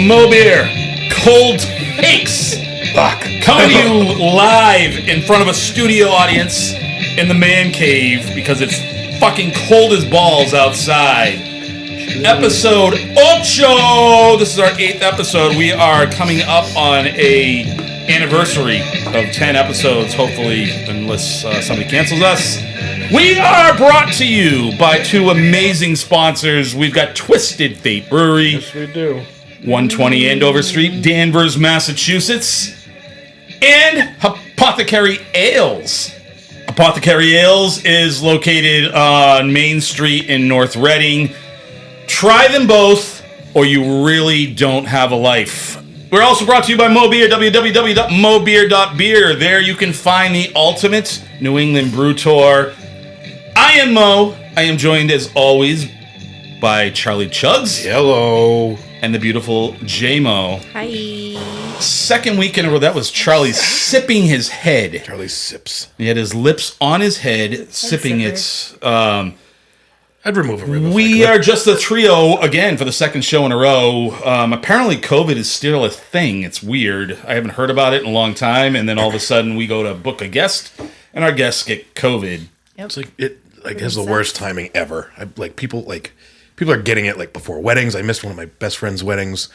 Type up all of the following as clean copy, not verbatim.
MOBEER Cold Takes. Coming to you live in front of a studio audience in the man cave because it's fucking cold as balls outside. Episode 8. This is our 8th episode. We are coming up on a anniversary of 10 episodes, hopefully, unless somebody cancels us. We are brought to you by two amazing sponsors. We've got Twisted Fate Brewery. Yes, we do. 120 Andover Street, Danvers, Massachusetts. And Hopothecary Ales. Hopothecary Ales is located on Main Street in North Reading. Try them both, or you really don't have a life. We're also brought to you by MOBEER, www.mobeer.beer. There you can find the ultimate New England brew tour. I am Mo. I am joined, as always, by Charlie Chugs. Hello. And the beautiful J-Mo. Hi. Second week in a row, that was Charlie sipping his head. Charlie sips. He had his lips on his head, sipping it. I'd remove a rib. We are just a trio again for the second show in a row. Apparently, COVID is still a thing. It's weird. I haven't heard about it in a long time, and then all of a sudden, we go to book a guest, and our guests get COVID. Yep. It's like it has the worst timing ever. People are getting it like before weddings. I missed one of my best friend's weddings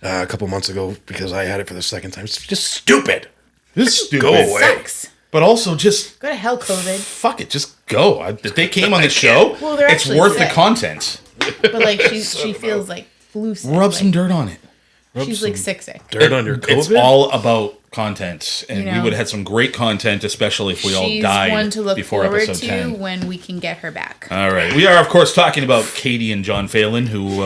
a couple months ago because I had it for the second time. It's just stupid. This stupid. Go away. Sucks. But also, just Go to hell, COVID. fuck it. Just go. If they came on the show, Well, they're it's actually worth sick. the content. But like she feels like flu sick. Rub like, some dirt on it. She's like sick. Dirt on your COVID. It's all about content, and You know, we would have had some great content, especially if we all She's died one to look before forward episode to 10. when we can get her back. All right, we are of course talking about Katie and John Phelan, who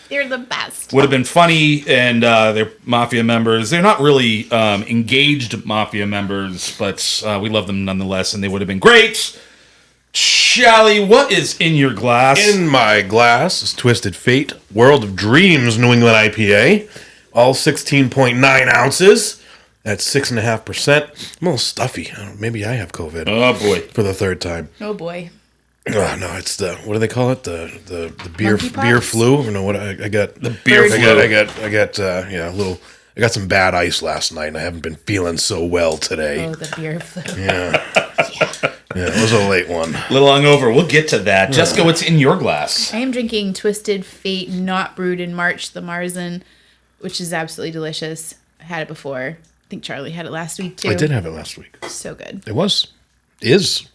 They're the best. would have been funny, and they're mafia members. They're not really engaged mafia members, but we love them nonetheless, and they would have been great. Charlie, what is in your glass? In my glass is Twisted Fate World of Dreams New England IPA, all 16.9 ounces. That's 6.5%. I'm a little stuffy. Maybe I have COVID. Oh boy, For the third time. Oh boy. Oh, no, it's the, what do they call it? The beer Monkeypox? beer flu. Or no, what I got the beer flu. I got I got some bad ice last night, and I haven't been feeling so well today. Oh, the beer flu. Yeah, it was a late one. little hungover. We'll get to that. Jessica, what's in your glass? I am drinking Twisted Fate Not Brewed in March, the Marzen, which is absolutely delicious. I had it before. I think Charlie had it last week too. I did have it last week. So good. Is.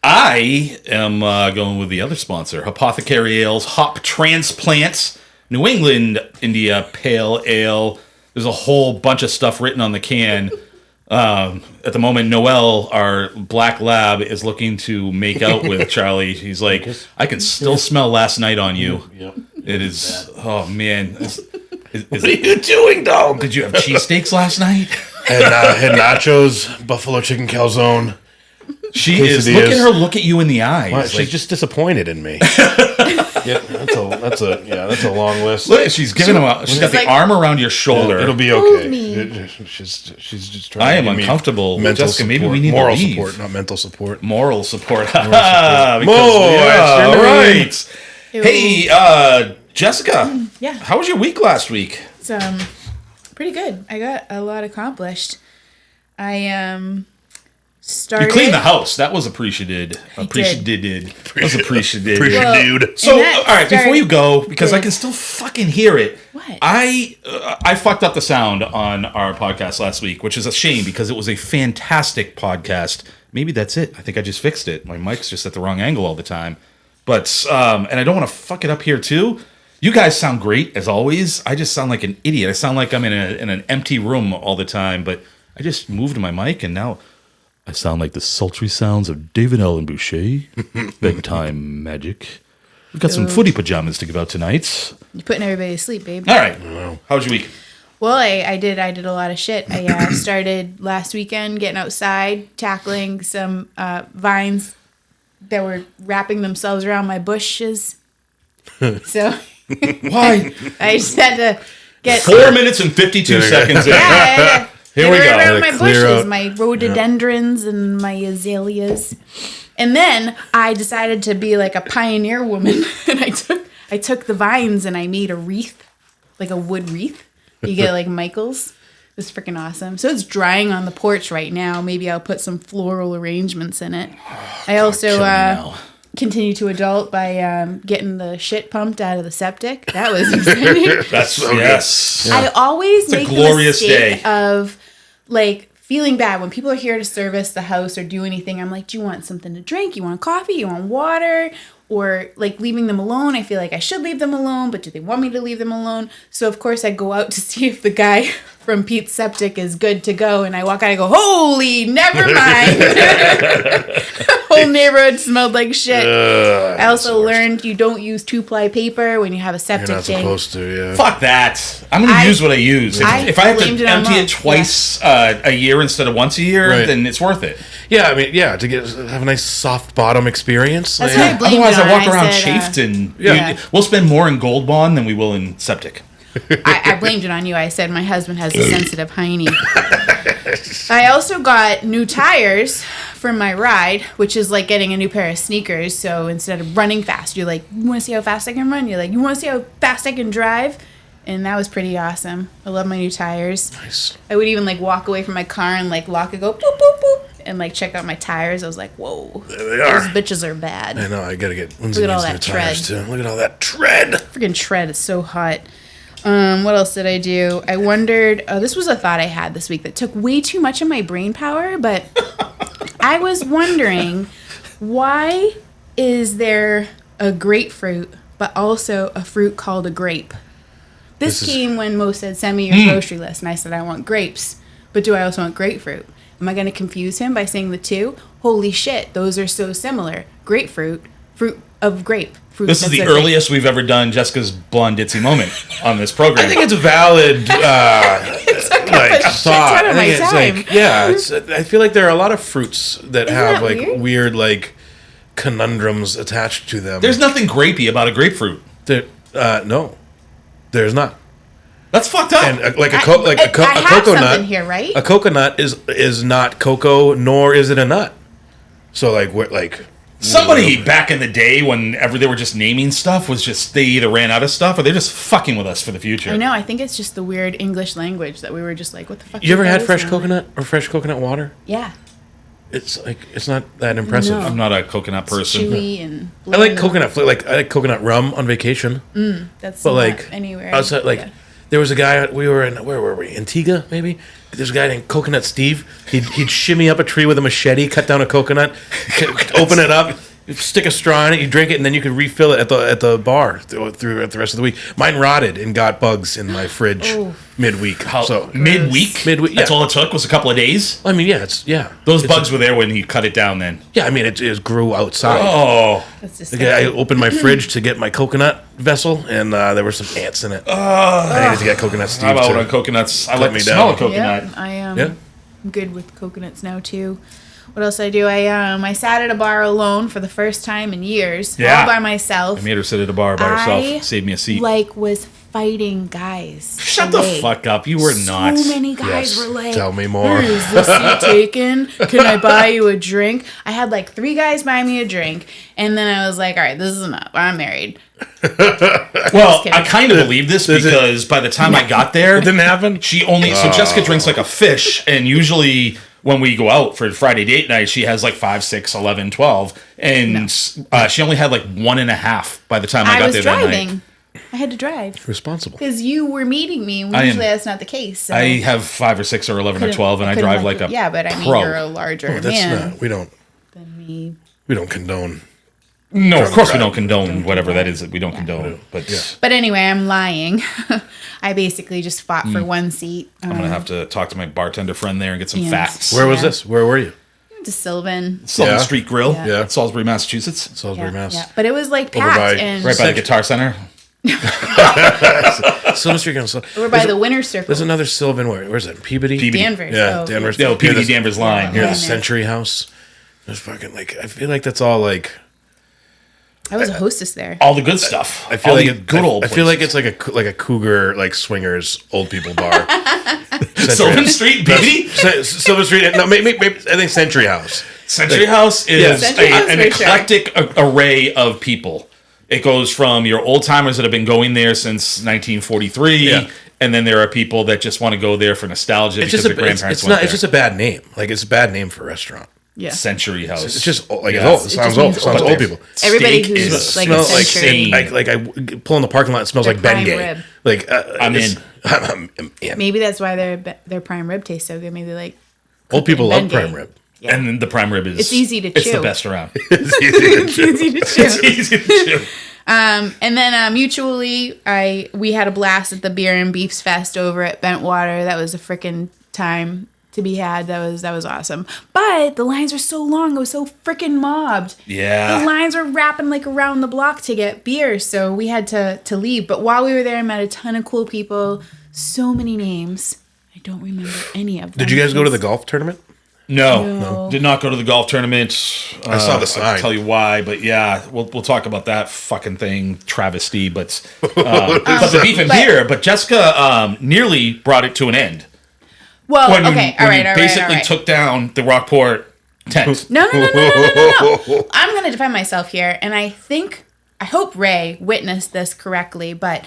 I am going with the other sponsor, Hopothecary Ales Hop Transplants New England India Pale Ale. There's a whole bunch of stuff written on the can. At the moment, Noel, our black lab, is looking to make out with Charlie. He's like, I can still smell last night on you. Yep. It is, oh man. What are you doing, dog? Did you have cheesesteaks last night? Had nachos, buffalo chicken calzone. She is. Look at her. Look at you in the eyes. What? She's Like, just disappointed in me. Yeah, that's a long list. look, she's giving him a. She's got the like- arm around your shoulder. It'll be Hold okay. me. She's just trying. I to am give me uncomfortable. Mental Jessica, support. maybe we need to moral leave. support, not mental support. Moral support. support. Because Mo, we it's are, your all turn. right. Hey, Jessica. Yeah. How was your week last week? It's pretty good. I got a lot accomplished. I started. You cleaned the house. That was appreciated. did. That was appreciated. Well, Dude. So, And that all right, before started- you go, because I Good. can still fucking hear it. What? I fucked up the sound on our podcast last week, which is a shame because it was a fantastic podcast. Maybe that's it. I think I just fixed it. My mic's just at the wrong angle all the time. But, and I don't want to fuck it up here too. You guys sound great, as always. I just sound like an idiot. I sound like I'm in an empty room all the time, but I just moved my mic, and now I sound like the sultry sounds of David Allen Boucher. Bedtime magic. We've got some footy pajamas to give out tonight. You're putting everybody to sleep, babe. All right. How was your week? Well, I did a lot of shit. I started last weekend getting outside, tackling some vines that were wrapping themselves around my bushes. So Why? I just had to get 4 minutes and 52 seconds in. Yeah, Here we go. Around Gotta my clear bushes, out. my rhododendrons and my azaleas. And then I decided to be like a pioneer woman, and I took the vines and I made a wreath like a wood wreath. You get like Michael's. It's freaking awesome. So it's drying on the porch right now. Maybe I'll put some floral arrangements in it. I also continue to adult by getting the shit pumped out of the septic. That was exciting. That's so yes. I always make a glorious the mistake day of like feeling bad when people are here to service the house or do anything. I'm like, do you want something to drink? You want coffee? You want water? Or like leaving them alone. I feel like I should leave them alone, but do they want me to leave them alone? So of course I go out to see if the guy from Pete's Septic is good to go, and I walk out and I go, holy, never mind. Whole neighborhood smelled like shit. I also learned you don't use 2-ply paper when you have a septic You're not tank. supposed to, yeah. Fuck that. I'm going to use what I use. If I have blamed to it on empty Mom. it twice a year instead of once a year, Right. then it's worth it. Yeah, I mean, yeah, to have a nice soft bottom experience. That's like, what I blamed Otherwise, it on. I walk around said, chafed and Yeah. we'll spend more in Gold Bond than we will in septic. I blamed it on you. I said my husband has a sensitive hiney. I also got new tires for my ride, which is like getting a new pair of sneakers. So instead of running fast, you're like, you want to see how fast I can run? You're like, you want to see how fast I can drive? And that was pretty awesome. I love my new tires. Nice. I would even like walk away from my car and like lock it, go boop, boop, boop, and like check out my tires. I was like, whoa, There they are. those bitches are bad. I know, I gotta get Lindsay Look at all needs that new tires, tread. too. Look at all that tread. Freaking tread. It's so hot. What else did I do? I wondered, this was a thought I had this week that took way too much of my brain power, but I was wondering, why is there a grapefruit, but also a fruit called a grape? This came when Mo said, send me your grocery list, and I said, I want grapes, but do I also want grapefruit? Am I going to confuse him by saying the two? Holy shit, those are so similar. Grapefruit, fruit of grape. Fruit This is the that's a grape. earliest we've ever done Jessica's blonde ditzy moment on this program. I think it's a valid like thought. ton of I think my it's like, yeah, I feel like there are a lot of fruits that have that like weird like conundrums attached to them. There's nothing grapey about a grapefruit. No, there's not. That's fucked up. And like a I have coconut something here, right? A coconut is not cocoa, nor is it a nut. So like what like. Somebody back in the day, whenever they were just naming stuff, was just they either ran out of stuff or they're just fucking with us for the future. I know. I think it's just the weird English language that we were just like, what the fuck? You ever is had that fresh sound? coconut or fresh coconut water? Yeah. It's like it's not that impressive. No. I'm not a coconut person. Chewy and. I like coconut I like coconut rum on vacation. That's But not like anywhere. outside, like Yeah. there was a guy we were in. Where were we? Antigua, maybe. There's a guy named Coconut Steve. He'd shimmy up a tree with a machete, cut down a coconut, open it up, stick a straw in it, you drink it, and then you could refill it at the bar through the rest of the week. Mine rotted and got bugs in my fridge midweek. So Midweek? Midweek, yeah. That's all it took was a couple of days? I mean, yeah. Those bugs were there when he cut it down then. Yeah, I mean, it grew outside. Oh. That's Like, I disgusting. opened my fridge to get my coconut vessel, and there were some ants in it. I needed to get Coconut Steve. How about too. on coconuts? I Cut like me the smell down. of coconut. Yeah, I am Yeah. good with coconuts now too. What else I do? I sat at a bar alone for the first time in years, Yeah. all by myself. I made her sit at a bar by herself. Saved me a seat. Was fighting guys. Shut away. the fuck up. You were not. So many guys Yes. were like, Tell me more. "Hey, is this seat taken? Can I buy you a drink?" I had like 3 guys buy me a drink, and then I was like, all right, this is enough. I'm married. Well, kidding. I kind of believe this because by the time I got there, It didn't happen? she only. So Jessica drinks like a fish, and usually when we go out for Friday date night, she has like 5, 6, 11, 12, and she only had like 1.5 by the time I got was there that night. driving. I had to drive Responsible. because you were meeting me, and I am- usually that's not the case. So I have 5 or 6 or 11 or 12, and I couldn't drive like a yeah, but I mean pro. you're a larger That's man not. We don't than me. condone. No, of course we don't condone whatever that is that we don't condone. But But anyway, I'm lying. I basically just fought for one seat. I'm gonna have to talk to my bartender friend there and get some Yes. facts. Where was Yeah. this? Where were you? To Sylvan. Sullivan Yeah. Street Grill, Yeah. Salisbury, Massachusetts, Salisbury, Mass. Yeah. But it was like Over packed by- and right by the Guitar Center. Silver Street. we're by the Winter Circle. There's another Sylvan. Where's that? Peabody. Peabody. Danvers. Yeah, Oh, Danvers. No, Near PBD the- Danvers line. Near Yeah. the Century House. There's fucking like I feel like that's all like. I was a hostess there. All the good stuff. I feel all like the good old. I feel like places. it's like a cougar like swingers old people bar. Sylvan Street, Peabody. Silver Street. No, maybe I think Century House. Century House is Century House an for sure. eclectic array of people. It goes from your old timers that have been going there since 1943, Yeah. and then there are people that just want to go there for nostalgia because their grandparents went there. It's just a bad name. Like it's a bad name for a restaurant. Yeah. Century House. It's just like Yeah. it's old. It sounds old. It sounds old people. Everybody Steak who's is like Smells like century. like I pull in the parking lot. It smells Their like Ben prime Gay. rib. Like I'm it's- in. yeah. Maybe that's why their prime rib tastes so good. Maybe like Old people Ben love Gay. prime rib. Yeah. And then the prime rib is... It's easy to It's chew. the best around. It's easy to chew. easy to chew. It's easy to chew. And then mutually, we had a blast at the Beer and Beefs Fest over at Bentwater. That was a freaking time to be had. That was awesome. But the lines were so long. It was so freaking mobbed. Yeah. The lines were wrapping like around the block to get beer, so we had to leave. But while we were there, I met a ton of cool people. So many names. I don't remember any of them. Did you guys go to the golf tournament? No. Did not go to the golf tournament. I saw the sign. I'll tell you why, but yeah, we'll talk about that fucking thing, travesty. But the beef and beer. But Jessica nearly brought it to an end. Well, When okay, you all right. basically took down the Rockport tent. No. I'm going to defend myself here, and I hope Ray witnessed this correctly, but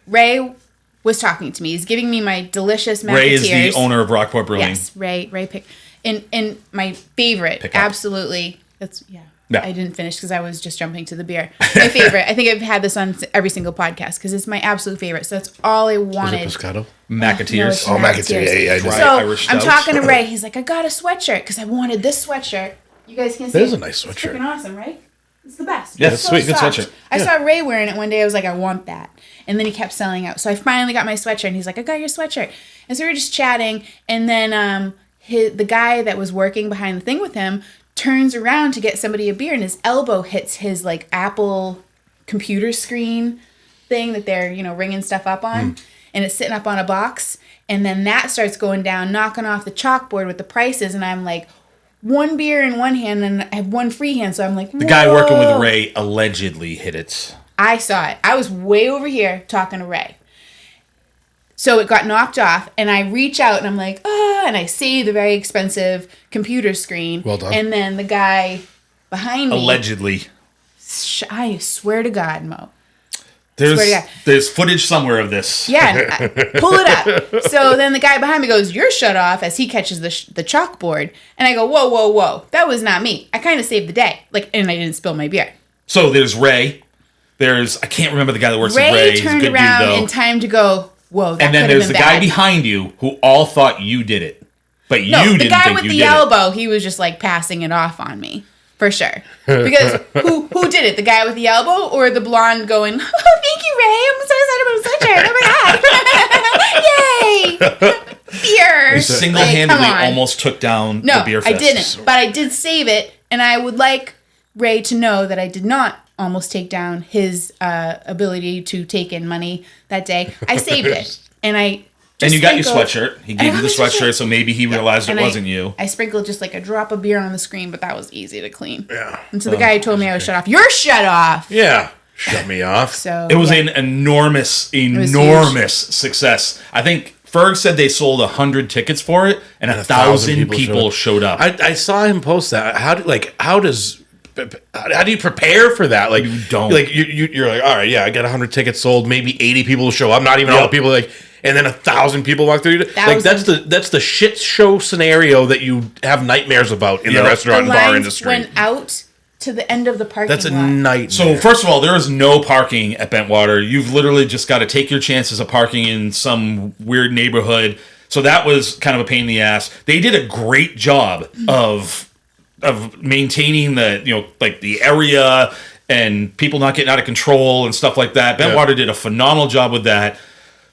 Ray was talking to me. He's giving me my delicious mac Ray and is the tears. owner of Rockport Brewing. Yes, Ray picked. And my favorite, Pick up. absolutely. That's Yeah. I didn't finish because I was just jumping to the beer. My favorite. I think I've had this on every single podcast because it's my absolute favorite. So that's all I Was it wanted. Pescado? Macatiers. it's Oh, Mac McAteer. Tears. Yeah, I know. Dry So Irish I'm stout. talking to Ray. He's like, I got a sweatshirt because I wanted this sweatshirt. You guys can see That is it. a nice It's sweatshirt. freaking awesome, right? It's the best. Yeah, It's it's sweet. Good soft. sweatshirt. I saw Ray wearing it one day. I was like, I want that. And then he kept selling out. So I finally got my sweatshirt. And he's like, I got your sweatshirt. And so we were just chatting. And then the guy that was working behind the thing with him turns around to get somebody a beer. And his elbow hits his like Apple computer screen thing that they're, ringing stuff up on. And it's sitting up on a box. And then that starts going down, knocking off the chalkboard with the prices. And I'm like, one beer in one hand and I have one free hand. So I'm like, The guy working with Ray allegedly hit it. I saw it. I was way over here talking to Ray. So it got knocked off, and I reach out, and I'm like, and I see the very expensive computer screen. Well done. And then the guy behind me. Allegedly. I swear to God, Mo. There's Swear to God. there's footage somewhere of this. Yeah, pull it up. So then the guy behind me goes, "You're shut off," as he catches the chalkboard. And I go, whoa. That was not me. I kind of saved the day. And I didn't spill my beer. So there's Ray. I can't remember the guy that works with Ray. Ray He's a turned good dude, around though. in time to go, whoa, that And then could have there's been the bad. guy behind you who all thought you did it. But No, you the didn't guy think with you the did it. elbow, he was just like passing it off on me. For sure. Because who did it? The guy with the elbow or the blonde going, oh, thank you, Ray. I'm so excited about my sweatshirt. Oh my God. Beer. Single-handedly Like, come on. almost took down No, the beer I fest. didn't. But I did save it. And I would like Ray to know that I did not almost take down his ability to take in money that day. I saved it. And I And you got your sprinkled- sweatshirt. He gave you the sweatshirt, so maybe he realized it and wasn't you. I sprinkled just like a drop of beer on the screen, but that was easy to clean. Yeah. And so the guy who told me I was shut off, you're shut off. Yeah. Shut me off. So It was yeah. an enormous huge. success. I think Ferg said they sold 100 tickets for it, and 1,000 people showed up. I saw him post that. How do you prepare for that? Like You don't. Like you're like, all right, yeah, I got 100 tickets sold. Maybe 80 people will show up. Not even all the people. Like, and then 1,000 people walk through. Like that's the shit show scenario that you have nightmares about in the restaurant and bar lines industry. went out to the end of the parking That's a lot. nightmare. So first of all, there is no parking at Bentwater. You've literally just got to take your chances of parking in some weird neighborhood. So that was kind of a pain in the ass. They did a great job of maintaining the area and people not getting out of control and stuff like that. Bentwater did a phenomenal job with that.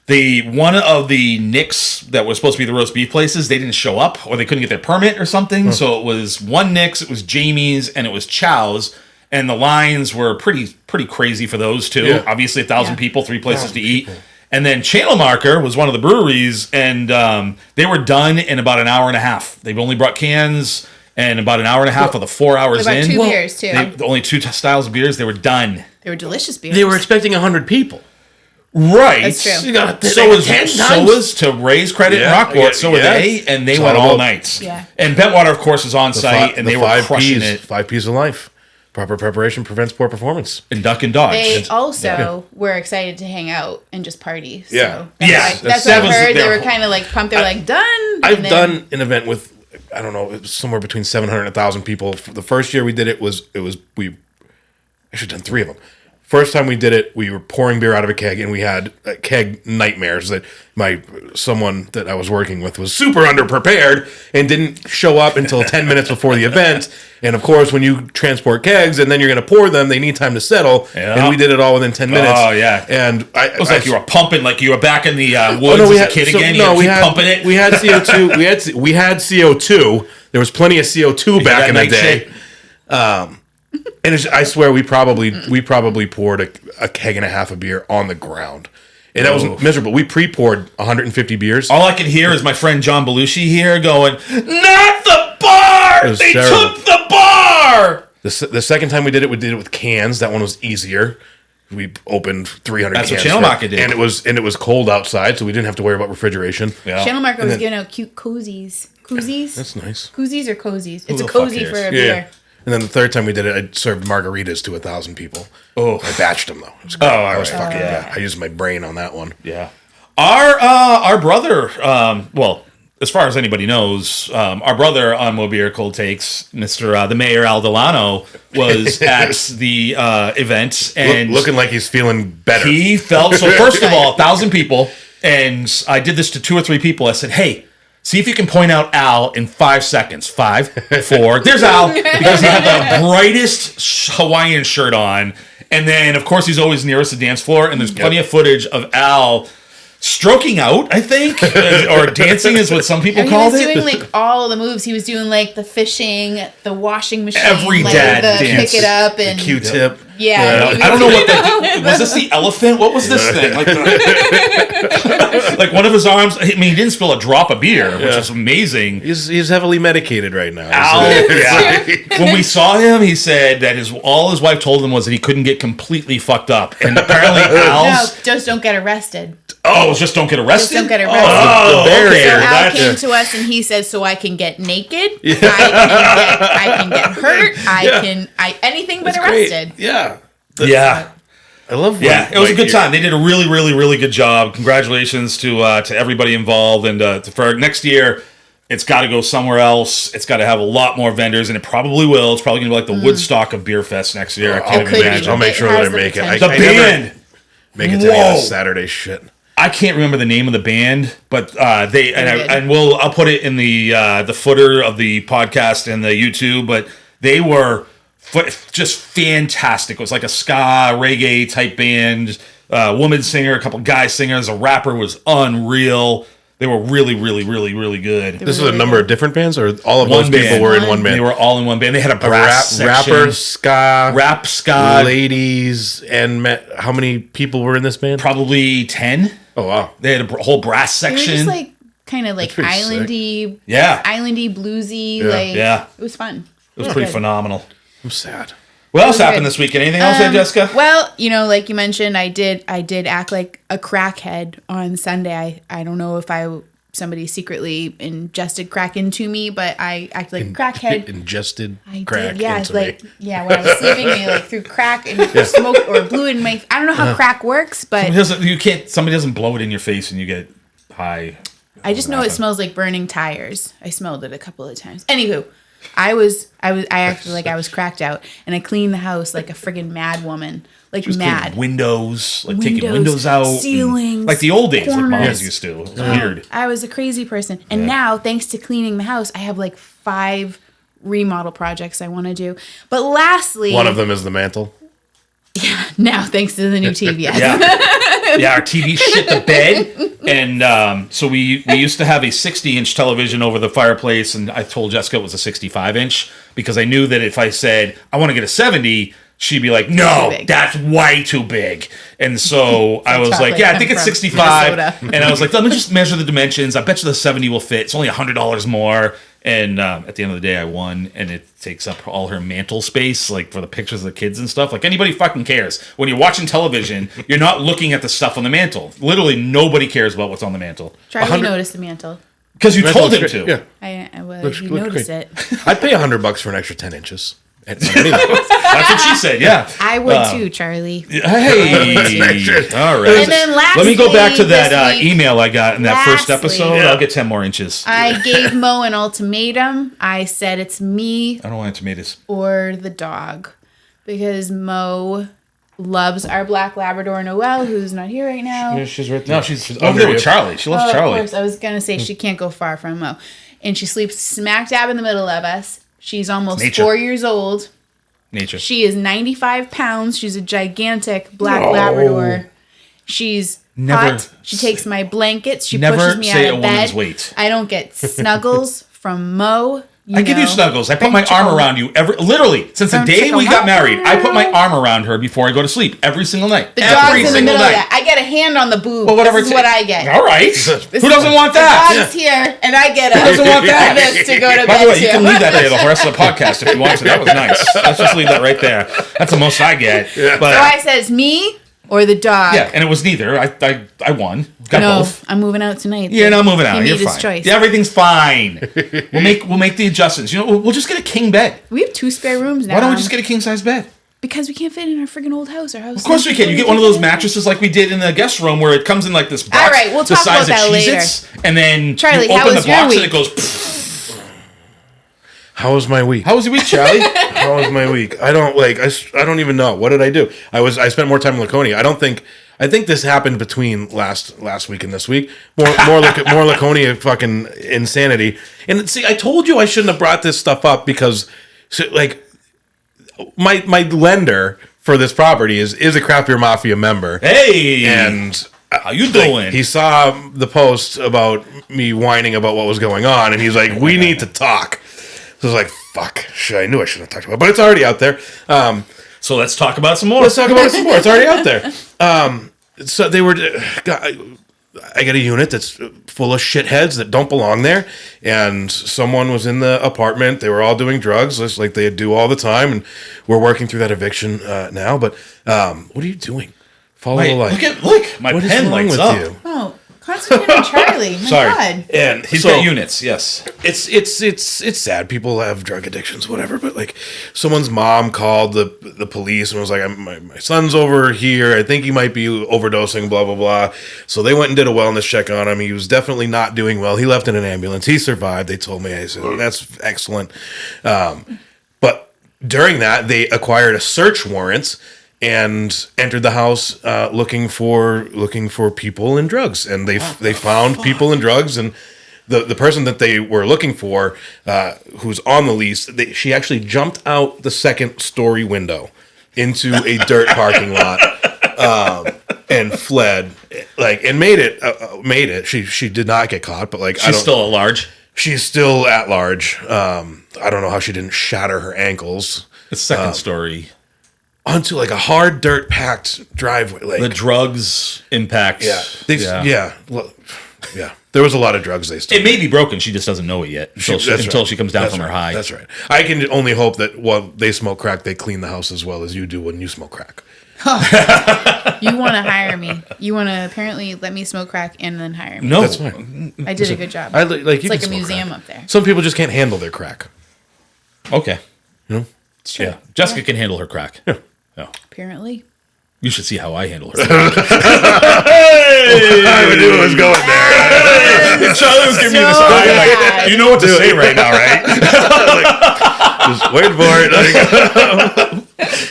One of the Nick's that was supposed to be the roast beef places, they didn't show up or they couldn't get their permit or something. So it was one Nick's, it was Jamie's, and it was Chow's. And the lines were pretty crazy for those two. Yeah. Obviously, 1,000 people, 3 places to eat. And then Channel Marker was one of the breweries, and they were done in about an hour and a half. They've only brought cans, and about an hour and a half of the 4 hours About in. 2 beers too. Only 2 styles of beers. They were done. They were delicious beers. they were expecting 100 people. Right. That's true. You got So was to Ray's credit in Yeah, Rockport. So were yeah. they, and they It's went all all about- night. Yeah. And Bentwater, of course, was on site, and they were crushing it. 5 P's of life. Proper preparation prevents poor performance. And duck and dodge. They also were excited to hang out and just party. So Yeah. that's what I heard. They were kind of like pumped. They're like, done. I've done an event with, I don't know, it was somewhere between 700 and 1,000 people. The first year we did it was we actually done 3 of them. First time we did it, we were pouring beer out of a keg, and we had keg nightmares that someone that I was working with was super underprepared and didn't show up until 10 minutes before the event. And of course, when you transport kegs and then you're going to pour them, they need time to settle. Yeah. And we did it all within 10 minutes. Oh, yeah. And it was like you were pumping, like you were back in the woods as a kid again. We had pumping it. We had CO2. we had CO2. There was plenty of CO2 back in the day. And I swear we probably poured a keg and a half of beer on the ground. And that was miserable. We pre-poured 150 beers. All I could hear is my friend John Belushi here going, "Not the bar! They took the bar!" The second time we did it with cans. That one was easier. We opened 300 That's cans. That's what Channel Market did. And it was cold outside, so we didn't have to worry about refrigeration. Yeah. Channel Market was giving out cute koozies. Koozies? That's nice. Koozies or cozies? It's a cozy for a beer. Yeah. And then the third time we did it, I served margaritas to 1,000 people. Oh, I batched them though. It was great. I was fucking I used my brain on that one. Yeah, our brother. Well, as far as anybody knows, our brother on MOBEER Cold Takes, Mr. The Mayor Al Delano, was at the event and looking like he's feeling better. He felt so. First of all, 1,000 people, and I did this to 2 or 3 people. I said, "Hey, see if you can point out Al in 5 seconds. 5, 4. There's Al." Because he had the brightest Hawaiian shirt on. And then, of course, he's always nearest the dance floor. And there's plenty of footage of Al stroking out, I think. Or dancing is what some people called it. He was doing, like, all the moves. He was doing, like, the fishing, the washing machine. Every dad dance. Pick it up. And the Q-tip. Yeah. I don't know what that was. This the elephant? What was this thing? Like, like one of his arms. I mean, he didn't spill a drop of beer, which is amazing. He's heavily medicated right now. Al, when we saw him, he said that all his wife told him was that he couldn't get completely fucked up, and apparently Al's just don't get arrested. Oh, just don't get arrested. Just don't get arrested. Oh, the barrier. So Al came to us and he said, "So I can get naked. Yeah. I can get hurt. Anything but arrested." Great. Yeah. I love. It was a good time. They did a really, really, really good job. Congratulations to everybody involved, and for next year, it's got to go somewhere else. It's got to have a lot more vendors, and it probably will. It's probably going to be like the Woodstock of Beer Fest next year. I can't even imagine. I'll make sure that I make it. The band. Make it to any of the Saturday shit. I can't remember the name of the band, but I'll put it in the footer of the podcast and the YouTube. But they were just fantastic. It was like a ska reggae type band, woman singer, a couple guy singers, a rapper was unreal. They were really, really, really, really good. This is a number of different bands, or all of those people were in one band? They were all in one band. They had a brass section. Rapper, ska, rap, ladies, and how many people were in this band? Probably 10. Oh, wow. They had a whole brass section. They were just like kind of like islandy, islandy, bluesy. It was fun. It was pretty phenomenal. I'm sad. What else happened this weekend? Anything else, Jessica? Well, like you mentioned, I did act like a crackhead on Sunday. I don't know if somebody secretly ingested crack into me, but I acted like a crackhead. Ingested crack into me. Yeah, when I was sleeping, they threw crack and smoked or blew it in my. I don't know how crack works, but somebody doesn't blow it in your face and you get high. I just know it smells like burning tires. I smelled it a couple of times. Anywho. I acted like I was cracked out, and I cleaned the house like a friggin' mad woman, like mad. Windows, taking windows out, ceilings, like the old days, corners. like moms used to. It was weird. I was a crazy person, and now thanks to cleaning the house, I have like 5 remodel projects I want to do. But lastly, one of them is the mantle. Yeah, now thanks to the new TV. Yeah, our TV shit the bed. And so we used to have a 60-inch television over the fireplace, and I told Jessica it was a 65-inch because I knew that if I said, I want to get a 70, she'd be like, no, that's way too big. And so I was like, I think it's 65. And I was like, let me just measure the dimensions. I bet you the 70 will fit. It's only $100 more. And at the end of the day, I won, and it takes up all her mantle space, like for the pictures of the kids and stuff. Like anybody fucking cares. When you're watching television, you're not looking at the stuff on the mantle. Literally, nobody cares about what's on the mantle. Charlie noticed the mantle. Because you told him to. Yeah. He noticed it. I'd pay $100 for an extra 10 inches. That's what she said. Yeah, I would too, Charlie. Hey, all right. And then let me go back to that this week- email I got in that first episode. Yeah. I'll get 10 more inches. I gave Mo an ultimatum. I said it's me I don't want tomatoes. or the dog, because Mo loves our black Labrador Noelle, who's not here right now. Yeah, she's right there. No, she's over there with Charlie. She loves Charlie. Of course, I was gonna say she can't go far from Mo, and she sleeps smack dab in the middle of us. She's almost Nature. 4 years old. Nature. She is 95 pounds. She's a gigantic black Labrador. She's hot. She takes my blankets. She pushes me say out a of bed. woman's weight. I don't get snuggles from Mo. I give you snuggles. I put my arm around you literally since the Don't day tickle we got my married. I put my arm. arm around her before I go to sleep every single night. The every dog's in the single middle of night. that. I get a hand on the boob. Well, whatever. This is what I get. All right. Who doesn't want The that? dog's here, and I get a doesn't want that? this to go to By bed the way, you too. can leave that there the rest of the podcast if you want to. That was nice. Let's just leave that right there. That's the most I get. But So I says me or the dog. yeah, and it was neither. I won. Got No, both. I'm moving out tonight. Yeah, no, moving out. He You're made his fine. choice. Yeah, everything's fine. We'll make the adjustments. You know, we'll just get a king bed. We have 2 spare rooms now. Why don't we just get a king size bed? Because we can't fit in our friggin' old house. Our house. Of course we can. You get one of those mattresses like we did in the guest room where it comes in like this box. All right, we'll the talk size about that of later. Cheez-Its, and then Charlie, you how open was the your box and week? it goes. Pfft. How was my week? How was your week, Charlie? How was my week? I don't even know. What did I do? I spent more time in Laconia. I think this happened between last week and this week. More Laconia fucking insanity. And see, I told you I shouldn't have brought this stuff up because my lender for this property is a Craft Beer Mafia member. Hey, And how you doing? he saw the post about me whining about what was going on, and he's like, "We need to talk." So I was like, "Fuck!" I knew I shouldn't have talked about it, but it's already out there. So let's talk about some more. Let's talk about it some more. It's already out there. So they were. I got a unit that's full of shitheads that don't belong there, and someone was in the apartment. They were all doing drugs, just like they do all the time, and we're working through that eviction now. But what are you doing? Follow the light. Look, my What is pen wrong lights with up. you? Oh, concentrate on Charlie. My Sorry. God. And He's so, got units. Yes. It's sad. People have drug addictions, whatever. But like, someone's mom called the police and was like, "My son's over here. I think he might be overdosing." Blah blah blah. So they went and did a wellness check on him. He was definitely not doing well. He left in an ambulance. He survived. They told me. I said, "That's excellent." But during that, they acquired a search warrant and entered the house looking for people and drugs, and they found people and drugs, and the person that they were looking for, who's on the lease, she actually jumped out the second story window into a dirt parking lot and fled, and made it. She did not get caught, but She's still at large. She's still at large. I don't know how she didn't shatter her ankles. The second story. Onto like a hard dirt packed driveway. The drugs impact. Yeah. There was a lot of drugs they stole. It may be broken. She just doesn't know it yet until she comes down from her high. That's right. I can only hope that while they smoke crack, they clean the house as well as you do when you smoke crack. You want to hire me. You want to apparently let me smoke crack and then hire me. No, That's fine. I did a good job. It's It's like a museum up there. Some people just can't handle their crack. Okay. You know? It's true. Yeah, Jessica can handle her crack. Yeah. Apparently. You should see how I handle her crack. I knew it was going there. Charlie was giving me this So eye. bad. Like, you know what to say right now, right? Just wait for it.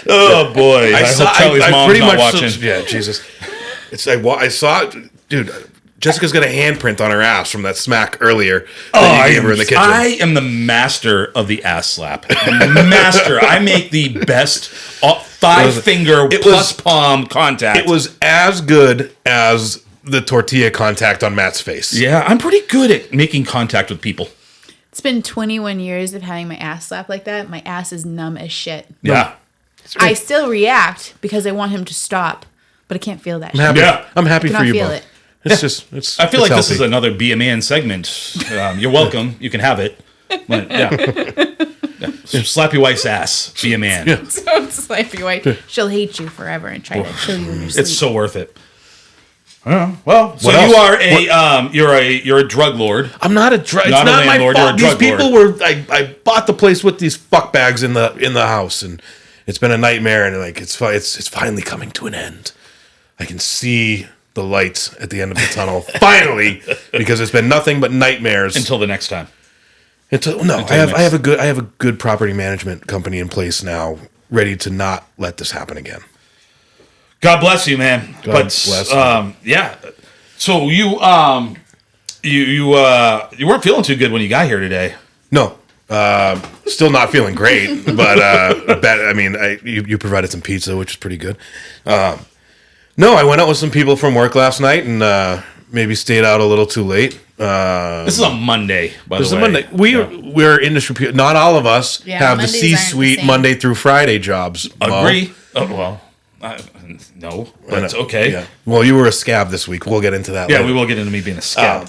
Oh boy! I hope Charlie's mom's not watching. Yeah, Jesus. It's like I saw it, dude. Jessica's got a handprint on her ass from that smack earlier that you gave her in the kitchen. I am the master of the ass slap. Master. I make the best 5-finger plus palm contact. It was as good as the tortilla contact on Matt's face. Yeah, I'm pretty good at making contact with people. It's been 21 years of having my ass slapped like that. My ass is numb as shit. Yeah. I still react because I want him to stop, but I can't feel that shit. I'm happy I for cannot you feel both. it. It's just, it's. I feel it's like this healthy. is another Be a Man segment. You're welcome. You can have it. But, yeah. Slap your wife's ass. Be a man. Yeah. So slap your wife. She'll hate you forever and try to kill you in your sleep. It's so worth it. Well, so What you else? are you're a drug lord. I'm not a drug. It's Not a not my landlord, fault. you're a These drug people were. I bought the place with these fuck bags in the house, and it's been a nightmare. And like it's finally coming to an end. I can see the lights at the end of the tunnel finally, because it's been nothing but nightmares Until the next time. I have a good property management company in place now, ready to not let this happen again. God bless you, man. God bless you. Yeah. So you weren't feeling too good when you got here today. No, still not feeling great, but you provided some pizza, which is pretty good. No, I went out with some people from work last night and maybe stayed out a little too late. This is a Monday, by the way. This is a Monday. We're industry people. Not all of us have Mondays the aren't the C-suite same. Monday through Friday jobs. Mo. Agree. Oh, well, no, but okay. Yeah. Well, you were a scab this week. We'll get into that Yeah, later. we will get into me being a scab.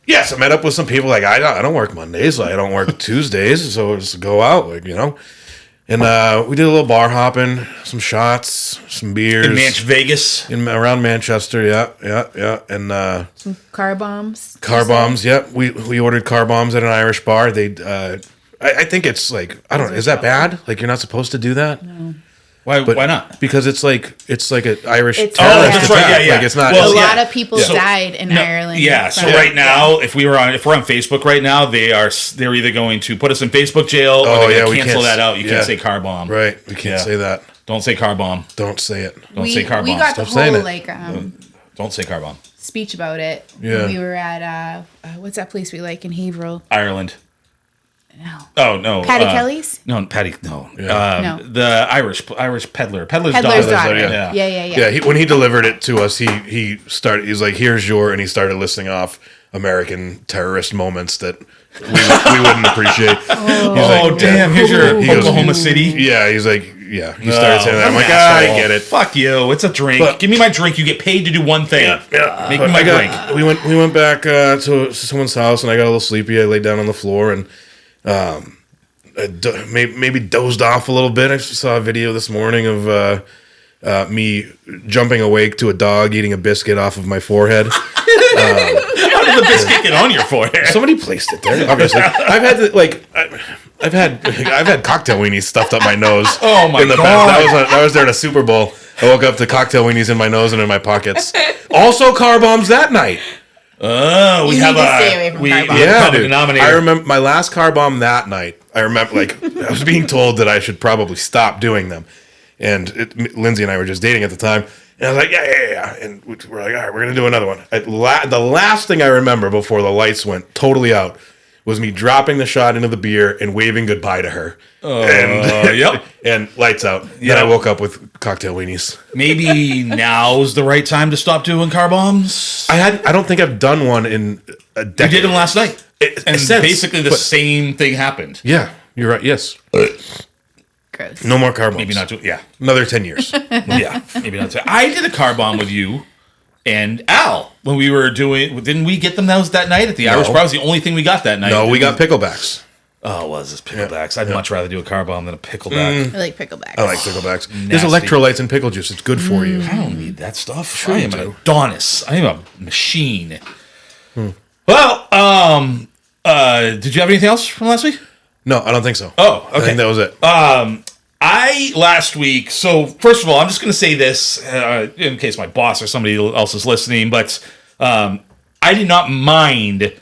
Yes, I met up with some people. Like I don't work Mondays. I don't work Tuesdays. So just go out, And we did a little bar hopping, some shots, some beers. In Vegas. Around Manchester, yeah. And Some car bombs. car bombs, yep. We ordered car bombs at an Irish bar. I think it's like, I don't know, is that bad? Like you're not supposed to do that? No. Why not? Because it's like an Irish It's- terrorist that's right, attack. yeah. Like it's not. Well, A yeah. lot of people died in Ireland. Yeah, so from- right now, if we're on Facebook right now, they're either going to put us in Facebook jail or they're going we to cancel can't- that out. You yeah. can't say car bomb. Right, we can't say that. Don't say car bomb. Don't say it. Don't say car we bomb. got the Stop saying whole it. Don't say car bomb. speech about it. Yeah. When we were at what's that place we like in Haverhill? Ireland. No. Oh no. Patty Kelly's? No, Patty. No. No. The Irish peddler. Peddler's Peddler's daughter. daughter. Yeah. Yeah. When he delivered it to us, he's like, here's and he started listing off American terrorist moments that we wouldn't appreciate. Oh, damn. Here's your Oklahoma City. Yeah, he's like, yeah. He started saying that. I'm like, I get it. Fuck you. It's a drink. But- Give me my drink. You get paid to do one thing. Yeah. Make But me my drink. We went back to someone's house, and I got a little sleepy. I laid down on the floor and maybe dozed off a little bit. I saw a video this morning of me jumping awake to a dog eating a biscuit off of my forehead. How did the biscuit get on your forehead? Somebody placed it there. Obviously, I've had cocktail weenies stuffed up my nose. Oh my in the God. past. I was there at a Super Bowl. I woke up to cocktail weenies in my nose and in my pockets. Also, car bombs that night. Oh, we You have need to stay away from car bombs. Yeah, common dude. denominator. I remember my last car bomb that night. I remember, I was being told that I should probably stop doing them. And Lindsay and I were just dating at the time. And I was like, yeah. And we're like, all right, we're going to do another one. The last thing I remember before the lights went totally out was me dropping the shot into the beer and waving goodbye to her. Yep. And lights out. Yep. Then I woke up with cocktail weenies. Maybe now's the right time to stop doing car bombs. I don't think I've done one in a You decade. did them last night. And Since, basically the but- same thing happened. Yeah, you're right. Yes. Gross. No more car bombs. Maybe not. Yeah. Another 10 years. Yeah. Maybe not. I did a car bomb with you and Al when we were doing. Didn't we get them that night at the Irish Bar? That was the only thing we got that night. No, we got picklebacks. Oh, it was this picklebacks? I'd much rather do a car bomb than a pickleback. I like picklebacks. I like picklebacks. There's Nasty. electrolytes in pickle juice. It's good for you. I don't need that stuff. Sure I you am do. an Adonis. I am a machine. Well, did you have anything else from last week? No, I don't think so. Oh, okay. I think that was it. Last week, so first of all, I'm just going to say this in case my boss or somebody else is listening, but I did not mind.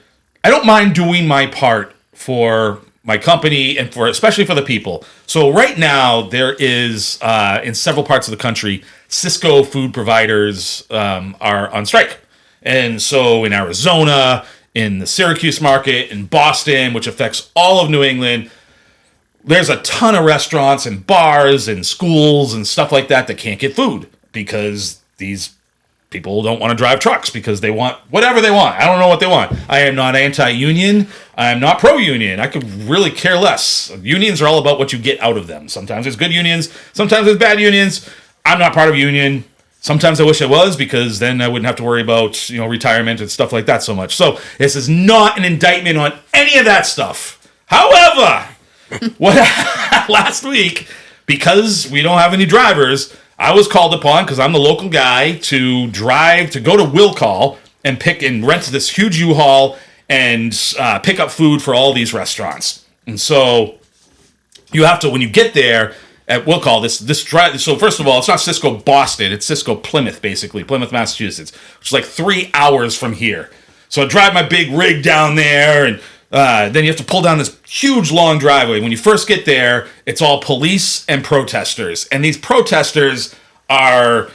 I don't mind doing my part for my company and especially for the people. So right now there is in several parts of the country, Cisco food providers are on strike. And so in Arizona, in the Syracuse market, in Boston, which affects all of New England, there's a ton of restaurants and bars and schools and stuff like that can't get food because these people don't want to drive trucks because they want whatever they want. I don't know what they want. I am not anti-union. I am not pro-union. I could really care less. Unions are all about what you get out of them. Sometimes there's good unions. Sometimes there's bad unions. I'm not part of a union. Sometimes I wish I was because then I wouldn't have to worry about retirement and stuff like that so much. So this is not an indictment on any of that stuff. However, last week, because we don't have any drivers, I was called upon because I'm the local guy to go to will call and rent this huge U-Haul and pick up food for all these restaurants. And so you have to, when you get there at will call, this drive. So first of all, it's not Cisco Boston, it's Cisco Plymouth, basically, Plymouth, Massachusetts, which is like 3 hours from here. So I drive my big rig down there, and then you have to pull down this huge long driveway. When you first get there, it's all police and protesters. And these protesters are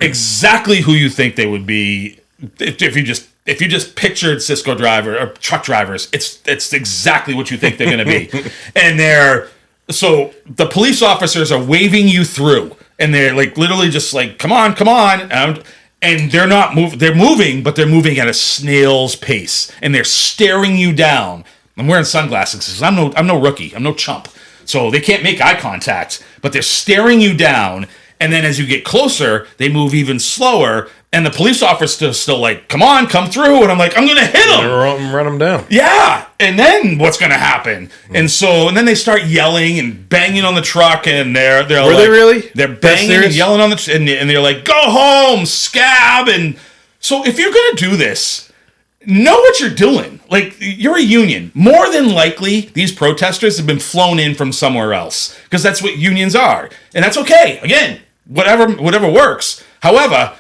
exactly who you think they would be if you just pictured Cisco driver or truck drivers. It's exactly what you think they're going to be. And so the police officers are waving you through, and they're like literally just like, come on. And they're not moving. They're moving, but they're moving at a snail's pace, and they're staring you down. I'm wearing sunglasses because I'm no rookie. I'm no chump. So they can't make eye contact, but they're staring you down. And then as you get closer, they move even slower. And the police officer's still like, come on, come through. And I'm like, I'm going to hit him. Run them down. Yeah. And then what's going to happen? And then they start yelling and banging on the truck. And they're Were like, they really? They're banging and yelling on and they're like, go home, scab. And so if you're going to do this, know what you're doing. Like, you're a union. More than likely, these protesters have been flown in from somewhere else, because that's what unions are. And that's okay. Again, whatever works. However,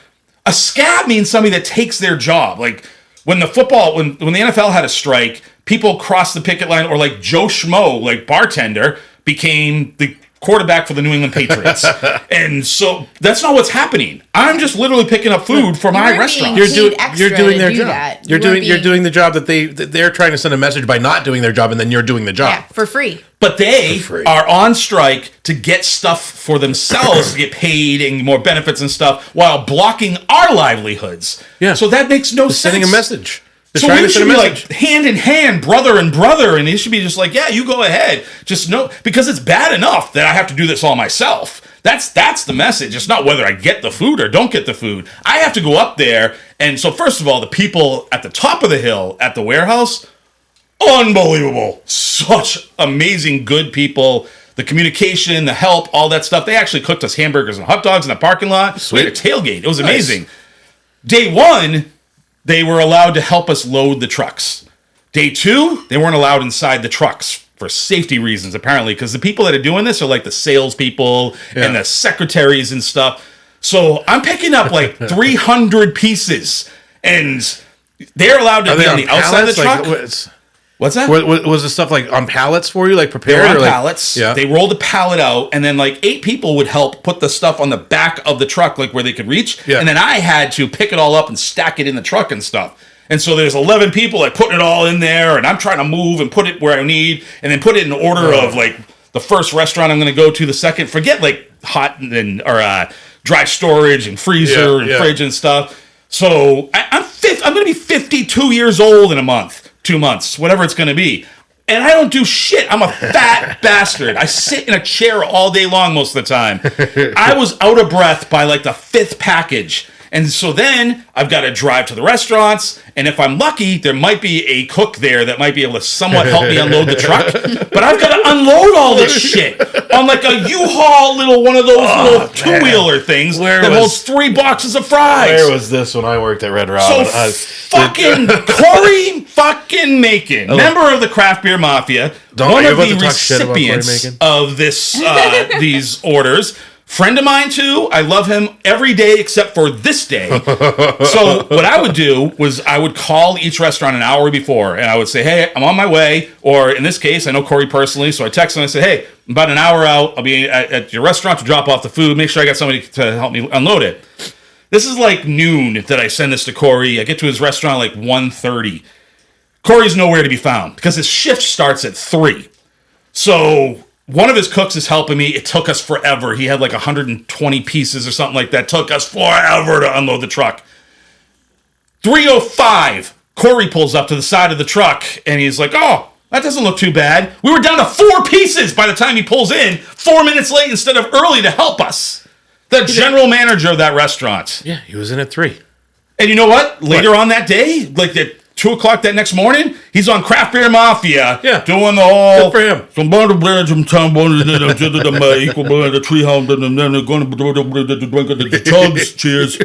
a scab means somebody that takes their job. Like, when the NFL had a strike, people crossed the picket line, or like Joe Schmo, like bartender, became the quarterback for the New England Patriots. And so that's not what's happening. I'm just literally picking up food for my restaurant. You're doing their job. You're doing the job that they're trying to send a message by not doing their job, and then you're doing the job. Yeah, for free. But they are on strike to get stuff for themselves, to get paid and more benefits and stuff, while blocking our livelihoods. Yeah. So that makes no sense. Sending a message. So we should be like hand in hand, brother and brother, and it should be just like, yeah, you go ahead. Just know, because it's bad enough that I have to do this all myself. That's the message. It's not whether I get the food or don't get the food. I have to go up there. And so first of all, the people at the top of the hill at the warehouse, unbelievable. Such amazing, good people. The communication, the help, all that stuff. They actually cooked us hamburgers and hot dogs in the parking lot. Sweet. We had a tailgate. It was amazing. Nice. Day one, they were allowed to help us load the trucks. Day two, they weren't allowed inside the trucks for safety reasons, apparently, because the people that are doing this are like the salespeople and the secretaries and stuff. So I'm picking up like 300 pieces, and they're allowed to be on the outside of the truck. What's that? Was the stuff like on pallets for you, like prepared? They were on pallets. Yeah. They rolled a pallet out, and then like 8 people would help put the stuff on the back of the truck, like where they could reach. Yeah. And then I had to pick it all up and stack it in the truck and stuff. And so there's 11 people like putting it all in there, and I'm trying to move and put it where I need, and then put it in order of like the first restaurant I'm going to go to, the second. Forget like hot or dry storage and freezer and fridge and stuff. So I'm going to be 52 years old in a month. 2 months, whatever it's going to be. And I don't do shit. I'm a fat bastard. I sit in a chair all day long most of the time. I was out of breath by like the 5th package. And so then I've got to drive to the restaurants. And if I'm lucky, there might be a cook there that might be able to somewhat help me unload the truck. But I've got to unload all this shit on like a U-Haul one of those little two-wheeler things that holds 3 boxes of fries. Where was this when I worked at Red Robin? Fucking Corey fucking Macon, member of the Craft Beer Mafia, one of the recipients of these orders. Friend of mine, too. I love him every day except for this day. So what I would do was I would call each restaurant an hour before, and I would say, hey, I'm on my way. Or in this case, I know Corey personally, so I text him and I say, hey, I'm about an hour out. I'll be at your restaurant to drop off the food. Make sure I got somebody to help me unload it. This is like noon that I send this to Corey. I get to his restaurant like 1:30. Corey's nowhere to be found because his shift starts at 3. So one of his cooks is helping me. It took us forever. He had like 120 pieces or something like that. It took us forever to unload the truck. 3:05, Corey pulls up to the side of the truck, and he's like, oh, that doesn't look too bad. We were down to 4 pieces by the time he pulls in, 4 minutes late instead of early to help us. The general manager of that restaurant. Yeah, he was in at 3. And you know what? Later on that day, like at 2 o'clock that next morning, He's on Craft Beer Mafia, doing the whole. Good for him. Some bottle blends from town, equal blend, the treehouse, and then they're going to drink the chugs. Cheers.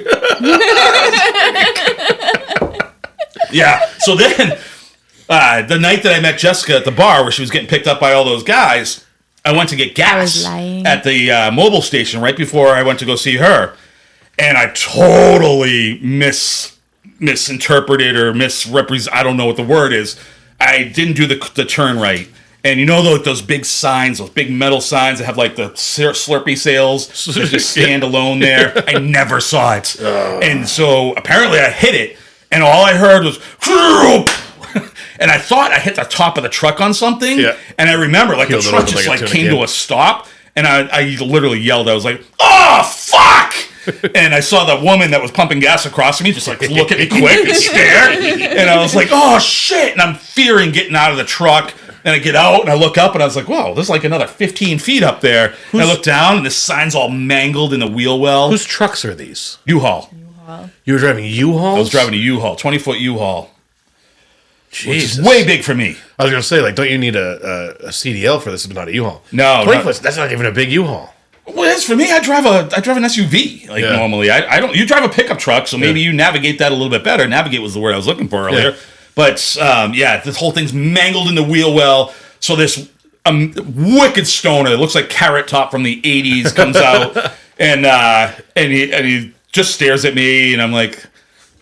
Yeah. So then, the night that I met Jessica at the bar, where she was getting picked up by all those guys, I went to get gas at the mobile station right before I went to go see her, and I totally misinterpreted or misrepresented. I don't know what the word is. I didn't do the turn right. And you know those big signs, those big metal signs that have like the Slurpee sales that just stand alone there? I never saw it. And so apparently I hit it, and all I heard was, and I thought I hit the top of the truck on something. Yeah. And I remember like the truck just like came to a stop, and I literally yelled. I was like, oh, fuck! And I saw the woman that was pumping gas across me just like look at me quick and stare. And I was like, oh, shit. And I'm fearing getting out of the truck. And I get out and I look up and I was like, whoa, there's like another 15 feet up there. And I look down and the sign's all mangled in the wheel well. Whose trucks are these? U-Haul. You were driving U-Haul? I was driving a U-Haul, 20-foot U-Haul. Jesus. Which is way big for me. I was going to say, like, don't you need a CDL for this, but not a U-Haul? No. 20 foot, that's not even a big U-Haul. Well, it's for me. I drive an SUV normally. I don't. You drive a pickup truck, so maybe you navigate that a little bit better. Navigate was the word I was looking for earlier. Yeah. But this whole thing's mangled in the wheel well. So this wicked stoner that looks like Carrot Top from the '80s comes out, and he just stares at me, and I'm like,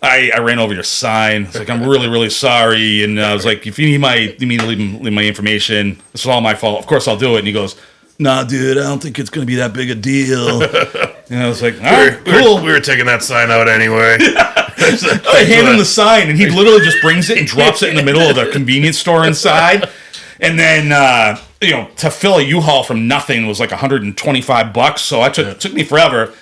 I ran over your sign. It's like, I'm really, really sorry. And I was like, if you need me to leave my information, this is all my fault. Of course I'll do it. And he goes, nah, dude, I don't think it's going to be that big a deal. And I was like, all right, cool. We were taking that sign out anyway. I hand him the sign, and he literally just brings it and drops it in the middle of the convenience store inside. And then, to fill a U-Haul from nothing was like $125. So it took me forever.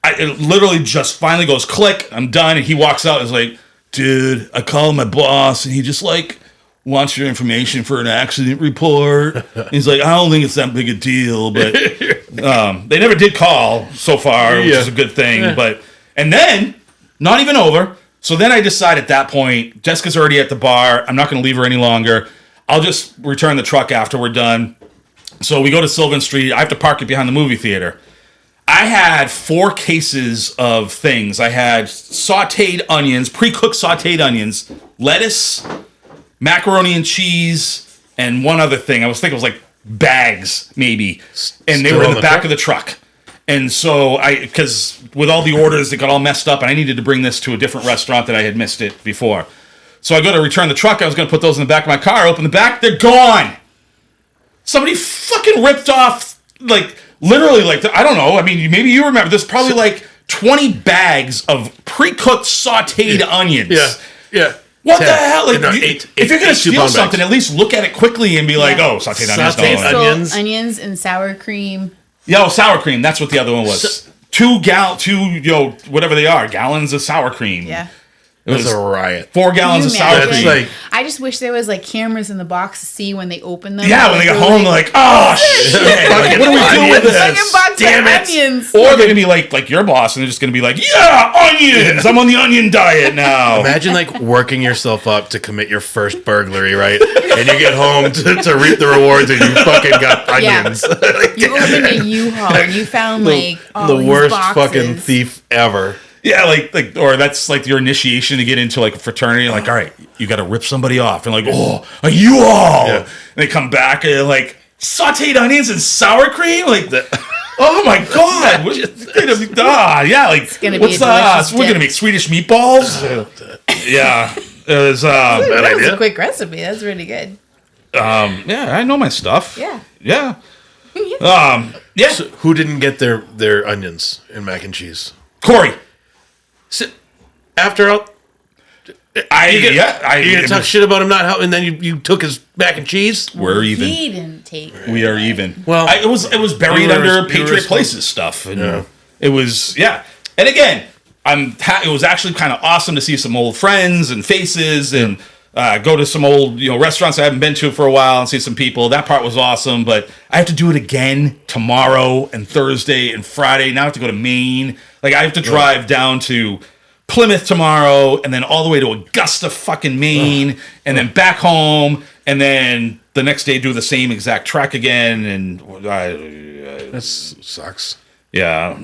It literally just finally goes click. I'm done. And he walks out and is like, dude, I called my boss, and he just like wants your information for an accident report. He's like, I don't think it's that big a deal, but they never did call so far, which is a good thing. Yeah. And then, not even over. So then I decide at that point, Jessica's already at the bar. I'm not going to leave her any longer. I'll just return the truck after we're done. So we go to Sylvan Street. I have to park it behind the movie theater. I had 4 cases of things. I had sauteed onions, pre-cooked sauteed onions, lettuce, macaroni and cheese, and one other thing. I was thinking it was like bags, maybe. And they were in the back of the truck. And so because with all the orders, it got all messed up, and I needed to bring this to a different restaurant that I had missed it before. So I go to return the truck. I was going to put those in the back of my car. Open the back. They're gone. Somebody fucking ripped off, like, literally, like, I don't know. I mean, maybe you remember. There's probably like 20 bags of pre-cooked sauteed onions. Yeah. What the hell? Like, if you're going to steal something, at least look at it quickly and be like, oh, sauteed onions. Sauteed onions. Onions and sour cream. Yeah, sour cream. That's what the other one was. 2 whatever they are, gallons of sour cream. Yeah. It was a riot. 4 gallons of sour cream. I just wish there was like cameras in the box to see when they open them. Yeah, when they get home, they're like, oh shit! Like, what are we doing with this? Damn it! Onions. Or they're gonna be like your boss, and they're just gonna be like, yeah, onions. I'm on the onion diet now. Imagine like working yourself up to commit your first burglary, right? And you get home to reap the rewards, and you fucking got onions. You opened a U-Haul and you found like all the these worst boxes. fucking thief ever. Yeah, like, or that's like your initiation to get into like a fraternity. Like, all right, you got to rip somebody off, and like, oh, a U-Haul. Yeah. And they come back and they're like sauteed onions and sour cream, like that. Oh my god! Yeah, like it's gonna be we're gonna make Swedish meatballs. Yeah, it was. That was a quick recipe. That's really good. Yeah, I know my stuff. Yeah. So who didn't get their onions and mac and cheese? Corey. After all, you gonna talk shit about him not helping, and then you took his mac and cheese. We're even. He didn't take. We are even. Well, it was buried under Patriot Places stuff, and it was And again, it was actually kind of awesome to see some old friends and faces, and go to some old restaurants I haven't been to for a while and see some people. That part was awesome, but I have to do it again tomorrow and Thursday and Friday. Now I have to go to Maine. Like, I have to drive down to Plymouth tomorrow, and then all the way to Augusta, fucking Maine, and then back home, and then the next day do the same exact trek again. And That sucks. yeah,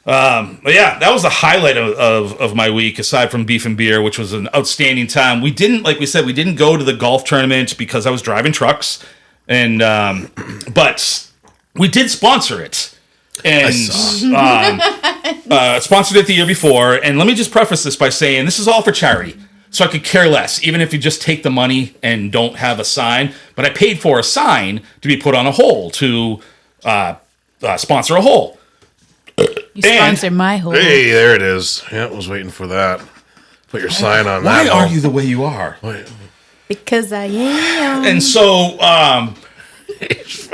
but yeah, that was the highlight of my week, aside from beef and beer, which was an outstanding time. We didn't, like we said, we didn't go to the golf tournament because I was driving trucks, and but we did sponsor it. And sponsored it the year before. And let me just preface this by saying this is all for charity. So I could care less, even if you just take the money and don't have a sign. But I paid for a sign to be put on a hole to sponsor a hole. You sponsor my hole. Hey, there it is. Yeah, I was waiting for that. Put your sign on that. Why are you the way you are? Because I am. And so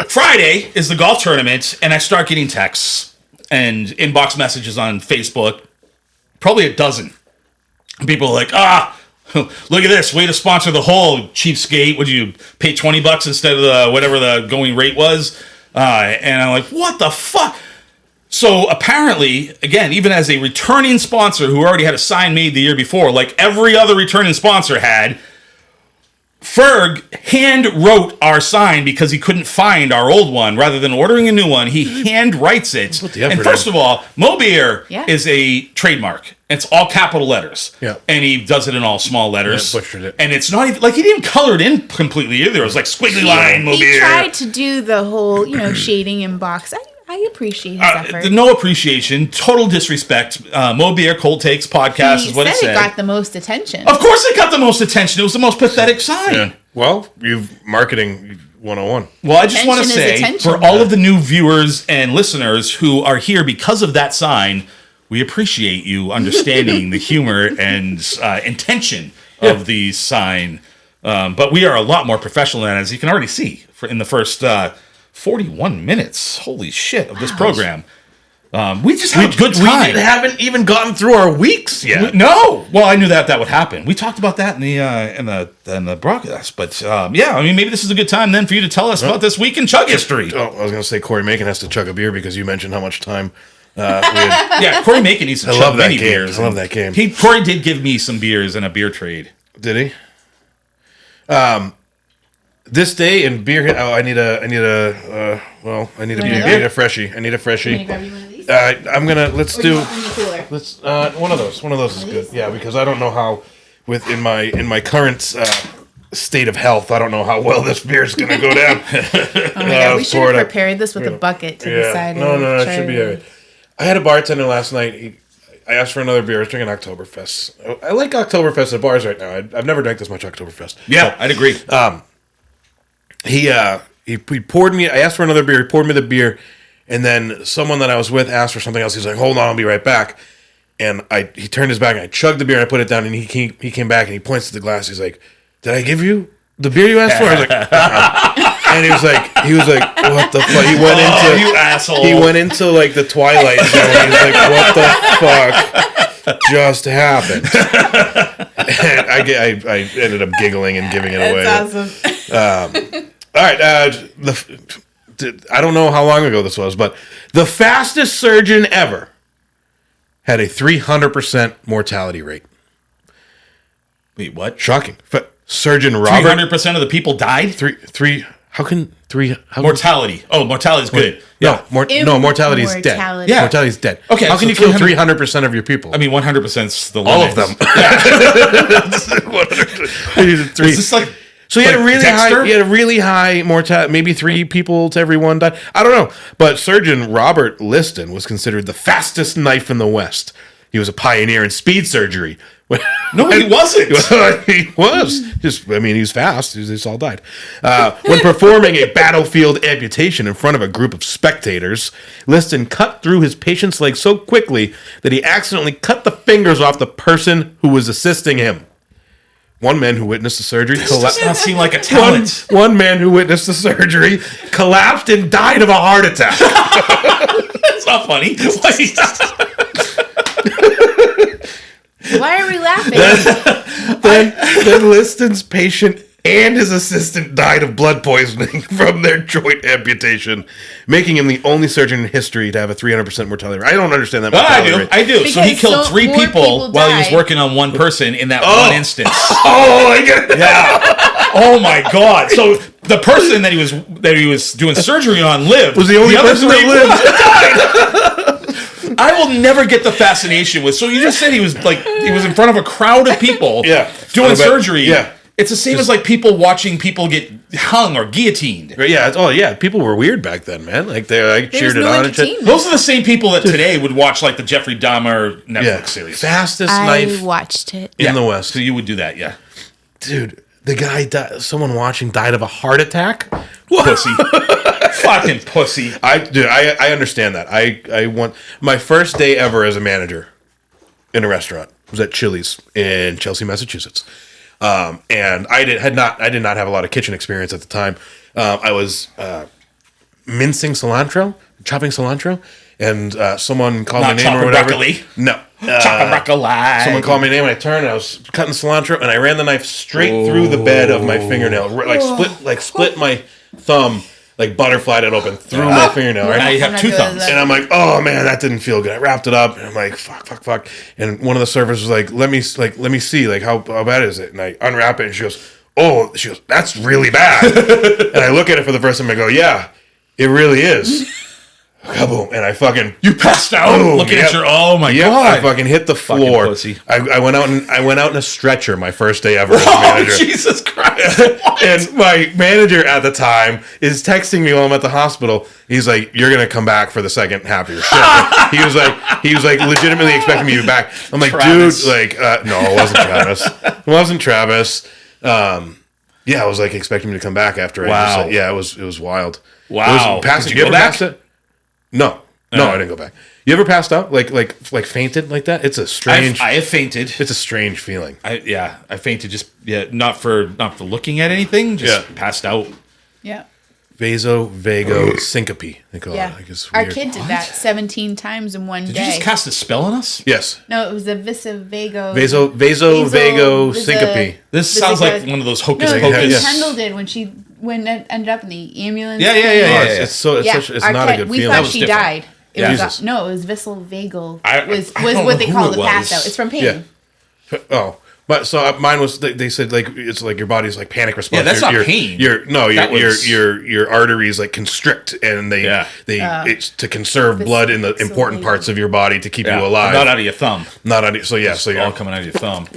Friday is the golf tournament, and I start getting texts and inbox messages on Facebook. Probably a dozen. People are like, look at this, way to sponsor the hole, cheapskate. Would you pay $20 instead of whatever the going rate was? And I'm like, what the fuck? So apparently, again, even as a returning sponsor who already had a sign made the year before, like every other returning sponsor had, Ferg hand wrote our sign because he couldn't find our old one. Rather than ordering a new one, he hand writes it. And first of all, MOBEER is a trademark. It's all capital letters. Yeah. And he does it in all small letters. Yeah, butchered it. And it's not even, like, he didn't color it in completely either. It was like squiggly line, MOBEER. He tried to do the whole, shading in box. I appreciate his effort. No appreciation, total disrespect. MOBEER Cold Takes podcast is what it said. It got the most attention. Of course it got the most attention. It was the most pathetic sign. Yeah. Well, you've marketing 101. Well, I just want to Attention is say, for all of the new viewers and listeners who are here because of that sign, we appreciate you understanding the humor and intention of the sign. But we are a lot more professional than that, as you can already see in the first 41 minutes, holy shit, of this program. We just had a good time. We haven't even gotten through our weeks yet. No. Well, I knew that would happen. We talked about that in the broadcast. But yeah, I mean, maybe this is a good time then for you to tell us about this week in chug history. Oh, I was going to say Corey Macon has to chug a beer because you mentioned how much time we had. Yeah, Corey Macon needs to chug many beers. I love that game. Corey did give me some beers in a beer trade. Did he? This day in beer. I need a freshie. I need a freshie. Can I grab you one of these? I'm gonna let's do. Cooler. Let's one of those. One of those is good. Yeah, because I don't know how in my current state of health, I don't know how well this beer is gonna go down. Oh my God, we should have prepared this with a bucket to the side. No, it should be all right. I had a bartender last night. I asked for another beer. I was drinking Oktoberfest. I like Oktoberfest at bars right now. I've never drank this much Oktoberfest. Yeah, I'd agree. He poured me. I asked for another beer. He poured me the beer, and then someone that I was with asked for something else. He's like, "Hold on, I'll be right back." And he turned his back, and I chugged the beer, and I put it down, and he came back, and he points to the glass. He's like, "Did I give you the beer you asked for?" I was like, and he was like, "What the fuck?" He went into you asshole. He went into like the Twilight Zone. He was like, "What the fuck just happened?" And I ended up giggling and giving it away. That's awesome. All right, I don't know how long ago this was, but the fastest surgeon ever had a 300% mortality rate. Wait, what? Shocking. Surgeon Robert. 300% of the people died? Mortality. Oh, mortality is good. No, mortality is dead. Yeah. Mortality is dead. Okay, how can you kill 300% of your people? I mean, 100% is the limit. All of them. Is this like... So he had a really high mortality. Maybe 3 people to every 1 died. I don't know. But Surgeon Robert Liston was considered the fastest knife in the West. He was a pioneer in speed surgery. No, he wasn't. He was. He was fast. They just all died. When performing a battlefield amputation in front of a group of spectators, Liston cut through his patient's leg so quickly that he accidentally cut the fingers off the person who was assisting him. One man who witnessed the surgery does not seem like a talent. One man who witnessed the surgery collapsed and died of a heart attack. That's not funny. Why are we laughing? Then Liston's patient and his assistant died of blood poisoning from their joint amputation, making him the only surgeon in history to have a 300% mortality rate. I don't understand that mortality rate. I do. So he Because killed three more people while he was died. working on one person in that one instance. Oh, I get it. Yeah. Oh my God. So the person that he was doing surgery on lived. Was the only other person three that died. I will never get the fascination with. So you just said he was in front of a crowd of people doing surgery. Yeah. It's the same as like people watching people get hung or guillotined. Yeah. People were weird back then, man. Like they like cheered it on and shit. Those are the same people that today would watch like the Jeffrey Dahmer Netflix series. Fastest I knife watched it. in the West. So you would do that, yeah. Dude, the guy died. Someone watching died of a heart attack. Pussy. Fucking pussy. I understand that. I want my first day ever as a manager in a restaurant was at Chili's in Chelsea, Massachusetts. And I did not have a lot of kitchen experience at the time. I was chopping cilantro, and someone called my name or whatever. Broccoli. No, Chopping broccoli. someone called my name, and I turned, and I was cutting cilantro, and I ran the knife straight through the bed of my fingernail, split my thumb, like butterflied it open through my fingernail. Right? Now you have two thumbs. And I'm like, oh man, that didn't feel good. I wrapped it up, and I'm like, fuck. And one of the servers was like, let me see, like how bad is it? And I unwrap it, and she goes, that's really bad. And I look at it for the first time, and I go, yeah, it really is. Kaboom! And I fucking You passed out looking at your. Oh my God! I fucking hit the floor. Pussy. I went out in a stretcher my first day ever as a Oh manager. Jesus Christ! And my manager at the time is texting me while I'm at the hospital. He's like, "You're gonna come back for the second half of your shift." he was like legitimately expecting me to be back. I'm like, Travis. dude, like, no, it wasn't Travis. It wasn't Travis. I was like expecting me to come back after. Wow. It was wild. Wow. Did you ever pass it? No, I didn't go back. You ever passed out like fainted like that? It's a strange. I have fainted. It's a strange feeling. I fainted just not for looking at anything. Just passed out. Yeah. Vasovagal syncope. They call Yeah. it. Like it's Our weird. kid did that 17 times in one Did day. you just cast a spell on us? Yes. No, it was a vasovagal. Vasovagal syncope. This sounds like one of those hocus No, pocus. Kendall did when it ended up in the ambulance. Yeah. It's not a good we feeling. thought was she different. died. It Yeah. was Jesus. no, it was vasovagal. I Was don't what they know call who the it pass was. out. It's from pain. Yeah. Oh, but so mine was. They said like it's like your body's like panic response. Yeah, that's not pain. Your arteries like constrict and it's to conserve blood in the important parts of your body to keep you alive. Not out of your thumb. Not on. So yeah. So All you're. coming out of your thumb.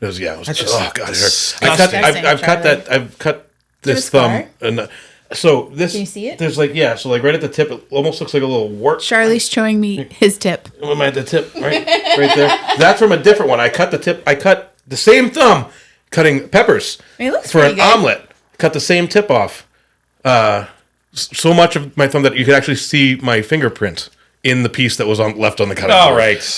It was, yeah. It was That's just, just oh god, it hurt. disgusting. I've cut that. I've cut this Do a thumb. scar? And so this. Can you see it? There's like so like right at the tip, it almost looks like a little wart. Charlie's showing me his tip. Am I at the tip right there? That's from a different one. I cut the tip. I cut the same thumb, cutting peppers It looks for pretty an good. omelet. Cut the same tip off. So much of my thumb that you could actually see my fingerprint in the piece that was left on the cutting All board. right.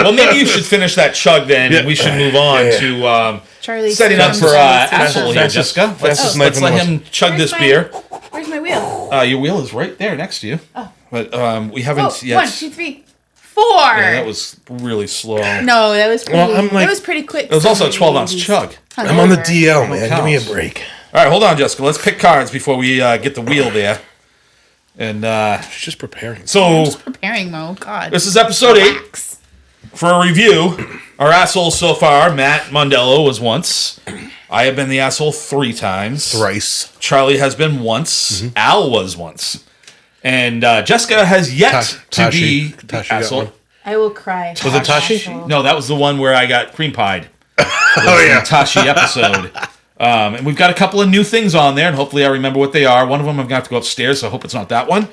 Well, maybe you should finish that chug then, and we should move on to Charlie's setting up for asshole here, Fastest- Jessica. fastest Let's knife in let the him chug Where's this my- beer. Where's my wheel? Your wheel is right there next to you. Oh. But we haven't Oh, yet. 1, 2, 3, 4. Yeah, that was really slow. No, that was pretty. Well, I'm like- that was pretty quick. It was also a 12-ounce chug. I'm on the DL, man. Give me a cows. break. All right, hold on, Jessica. Let's pick cards before we get the wheel there. And She's just preparing. so Preparing Mo. God. this is episode 8. Relax. For a review, our assholes so far, Matt Mondello was once. I have been the asshole 3 times. Thrice. Charlie has been once. Al was once. And Jessica has yet to be the Tashi got asshole. one. I will cry. Was it Tashi? Asshole. No, that was the one where I got cream pied. Oh yeah. The Tashi episode. And we've got a couple of new things on there, and hopefully I remember what they are. One of them I'm going to have to go upstairs, so I hope it's not that one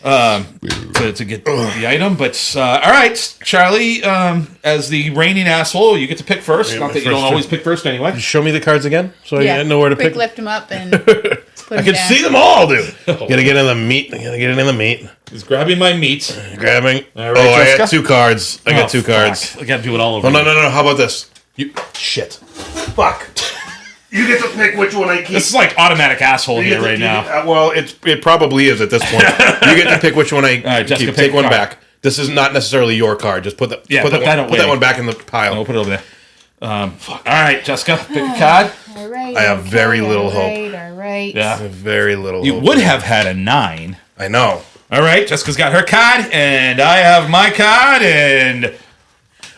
to get the item. But, all right, Charlie, as the reigning asshole, you get to pick first. Not that you don't always pick first anyway. Show me the cards again, so I know where to Quick pick. lift him up and put I can see them all, dude. Gotta get in the meat. Gotta get in the meat. He's grabbing my meat. Grabbing. All right, I Jessica? got 2 cards. I got 2 cards. Fuck. I got to do it all over. Oh no. How about this? You shit. Fuck. You get to pick which one I keep. This is like automatic asshole here right now. Well, it probably is at this point. You get to pick which one I right, Jessica, keep. pick Take one card. back. This is not necessarily your card. Just put that put that put away. that one back in the pile. I'll put it over there. All right, Jessica, pick a card. All right. I have very little hope. All right. Yeah. Very little. You hope. would have had a 9. I know. All right, Jessica's got her card, and I have my card, and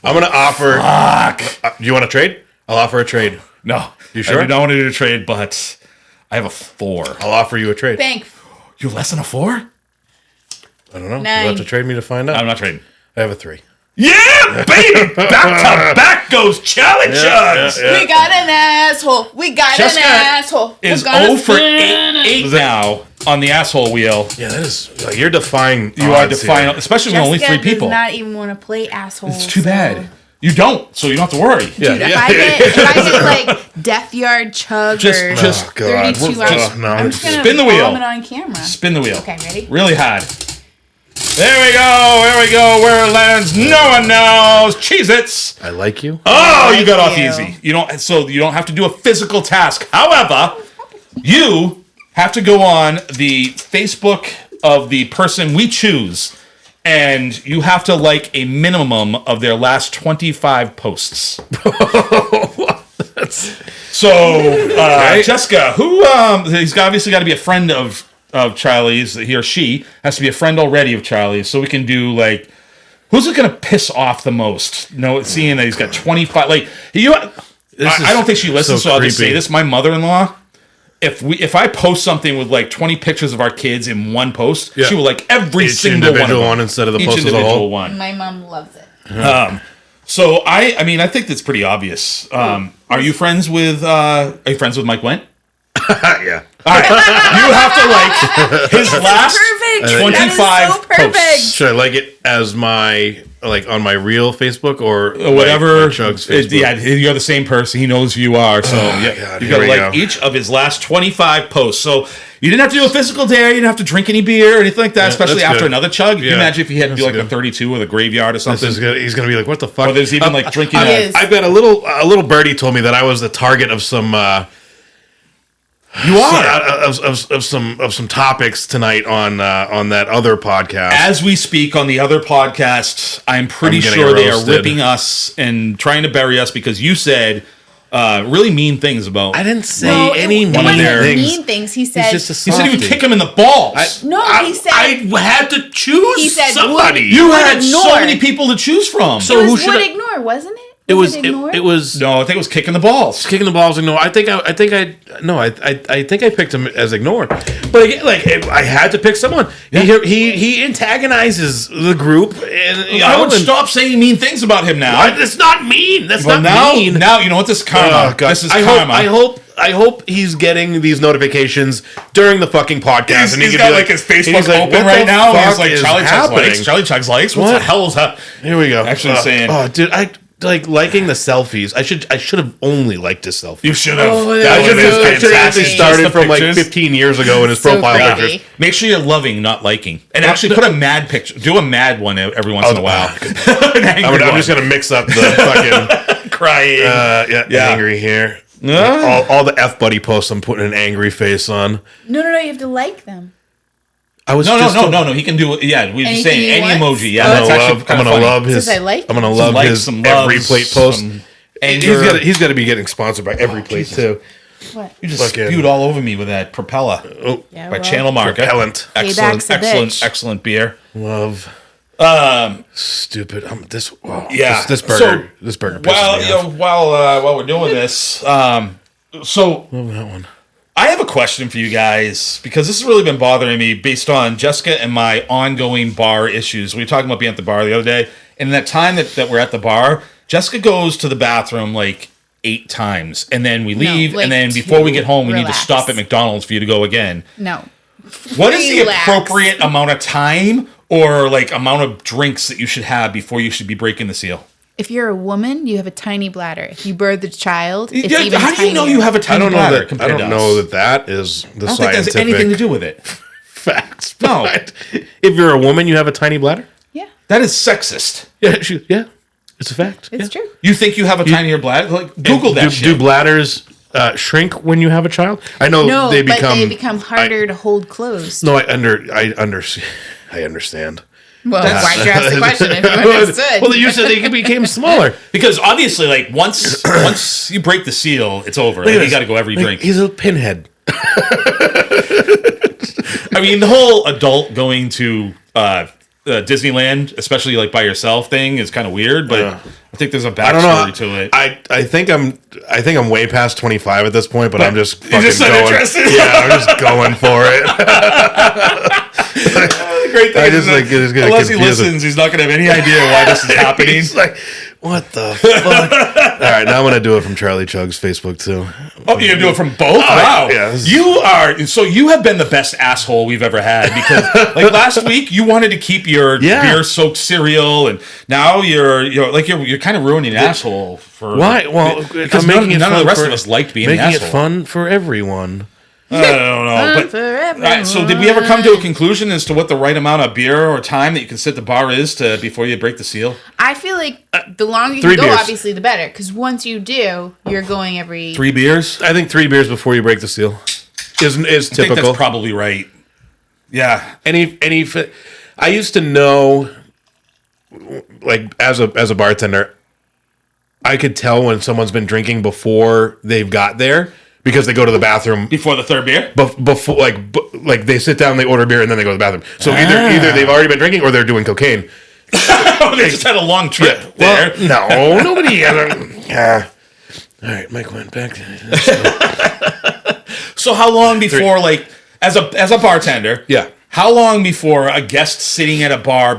I'm gonna offer. fuck. Do you want to trade? I'll offer a trade. No, You sure? I do not want to do a trade, but I have a 4. I'll offer you a trade. Thanks. You have less than a 4? I don't know. 9. You'll have to trade me to find out. I'm not trading. I have a 3. Yeah, baby! Back to back goes Charlie Chugs! yeah. We got an asshole. We got Jessica an asshole. is We're gonna 0 for spin it. 8 now on the asshole wheel. Yeah, that is. You're defying. You are odds defining, here. especially with only 3 Jessica people. does not even want to play asshole. It's too bad. You don't, so you don't have to worry. Yeah, Dude, yeah. if I get like Death Yard Chug Just- or just- Oh, God. 32 We're- hours, no, I'm just just gonna spin the wheel. vomit on camera. Spin the wheel. Okay, ready? Really hard. There we go. Here we go. Where it lands, no one knows. Cheez-Its. I like you. Oh, you got off you. easy. You don't have to do a physical task. However, you have to go on the Facebook of the person we choose, and you have to like a minimum of their last 25 posts. So, Jessica, who he's obviously got to be a friend of Charlie's. He or she has to be a friend already of Charlie's, so we can do like. Who's it gonna piss off the most? No, seeing that he's got 25. Like you, I don't think she listens, so I'll just say creepy. this: my mother-in-law. If I post something with like 20 pictures of our kids in one post, Yeah. she will like every Each single individual one, one instead of the each post as a individual whole. one. My mom loves it. So I mean, I think that's pretty obvious. Are you friends with Mike Wendt? Yeah. All right, you have to like his last Perfect. 25 That is so perfect. posts. Should I like it as my on my real Facebook or Whatever. like Chug's Facebook? Yeah, you're the same person. He knows who you are. So yeah, God, you here got to we like go. each of his last 25 posts. So you didn't have to do a physical dare. You didn't have to drink any beer or anything like that, especially that's after good. another chug. Can you Yeah, imagine if he had to do that's like a good. 32 with a graveyard or This something? is good. He's gonna be like, what the fuck? Or there's even like drinking He a, is. I've got a little birdie told me that I was the target of some you are. of some topics tonight on that other podcast. As we speak on the other podcast, I'm pretty I'm getting sure they are roasted. ripping us and trying to bury us because you said really mean things about. I didn't say No, any it mean wasn't things. mean things. He said. He's just a You said he would softie. kick him in the balls. No, he said. I had to choose He said somebody. would- you would had so ignore. many people to choose from. So it who was should would I- ignore, wasn't it? It was ignore? it was No, I think it was kicking the balls. kicking the balls. Ignore. I think I think I picked him as ignore. But again, like I had to pick someone. He antagonizes the group, and I would stop saying mean things about him now. That's not mean. That's Well, not mean. now you know what this is karma. Oh, God. This is I karma. hope he's getting these notifications during the fucking podcast. He's can got be like his Facebook he's like, open what right the now. And he's fuck like is Charlie Chugs happening? likes. Charlie Chugs likes. What What? the hell is that? Here we go. Actually saying- oh, dude, I like liking the selfies. I should have only liked his selfies. You should have. Oh, That that I would was should have so been have actually fantastic. started Just the from like pictures. 15 years ago in his So profile creepy. pictures. Make sure you're loving, not liking, and actually put a mad picture. Do a mad one every once in a while. An angry I'm one. just gonna mix up the fucking crying. Yeah. angry here. Yeah. All the F buddy posts, I'm putting an angry face on. No. You have to like them. I was No. He can do it. Yeah, we were just Anything saying he any wants? emoji. Yeah, I'm that's gonna actually love. kind I'm of gonna funny. love his. Says I like I'm gonna them. love Some likes, his some every loves, plate post. some Anger. He's got to be getting sponsored by every plate too. What? You just Fucking- spewed all over me with that propeller Oh, Yeah, by well, Channel Market. Propellant. Payback's a bitch. Excellent beer. Love. Stupid. This. Oh, Yeah. This burger. This burger. Pisses me off. While we're doing this, so Love that one. I have a question for you guys because this has really been bothering me based on Jessica and my ongoing bar issues. We were talking about being at the bar the other day, and in that time that we're at the bar, Jessica goes to the bathroom like 8 times, and then we leave, like and then before we two. get home, we need to Relax. stop at McDonald's for you to go again. No. What is the Relax. appropriate amount of time or like amount of drinks that you should have before you should be breaking the seal? If you're a woman, you have a tiny bladder. If you birth a child, it's Yeah, even how do you know tinier. you have a I tiny don't know bladder that. I compared don't to know us? that is the I don't think that's scientific anything to do with it. facts. No. but if you're a woman, you have a tiny bladder. Yeah, That is sexist. Yeah, it's a fact. it's yeah. true. You think you have a tinier bladder? Like, Google that do, shit. Do bladders shrink when you have a child? I know No, they become. but they become harder to hold closed. No, I understand. Well, why'd you ask the question if you understood? Well, you said they became smaller. Because obviously, like once you break the seal, it's over. Like, you got to go every drink. He's a pinhead. I mean, the whole adult going to Disneyland, especially like by yourself thing, is kind of weird. But I think there's a backstory to it. I think I'm way past 25 at this point, but I'm just fucking just going. interested. Yeah, I'm just going for it. The great thing I is just that like it's gonna unless he confuse him. listens, he's not gonna have any idea why this is happening. He's like, what the fuck? All right, now I'm gonna do it from Charlie Chug's Facebook too. Oh, you're gonna do it from both? Wow. Yeah, you have been the best asshole we've ever had, because like last week you wanted to keep your beer soaked cereal, and now you're kind of ruining an asshole for Why? Well, because I'm making none of the rest for, of us liked being an making asshole. it fun for everyone. I don't know. But, all right, so did we ever come to a conclusion as to what the right amount of beer or time that you can sit the bar is before you break the seal? I feel like the longer you can go, obviously, the better. Because once you do, you're going every... 3 beers? I think 3 beers before you break the seal is I think typical. that's probably right. Yeah. I used to know, like as a bartender, I could tell when someone's been drinking before they've got there. Because they go to the bathroom before the third beer. Before, like they sit down, they order beer, and then they go to the bathroom. So either they've already been drinking or they're doing cocaine. They just had a long trip there. Well, no, nobody. Yeah. All right, Mike went back. So how long before, like, as a bartender? Yeah. How long before a guest sitting at a bar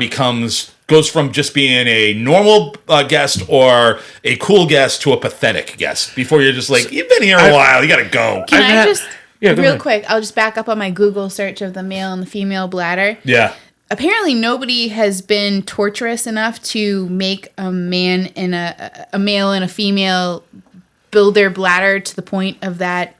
goes from just being a normal guest or a cool guest to a pathetic guest before you're just like, you've been here a while, you gotta go. Can I just, go real ahead. quick, I'll just back up on my Google search of the male and the female bladder. Yeah. Apparently nobody has been torturous enough to make a man and a male and a female build their bladder to the point of that.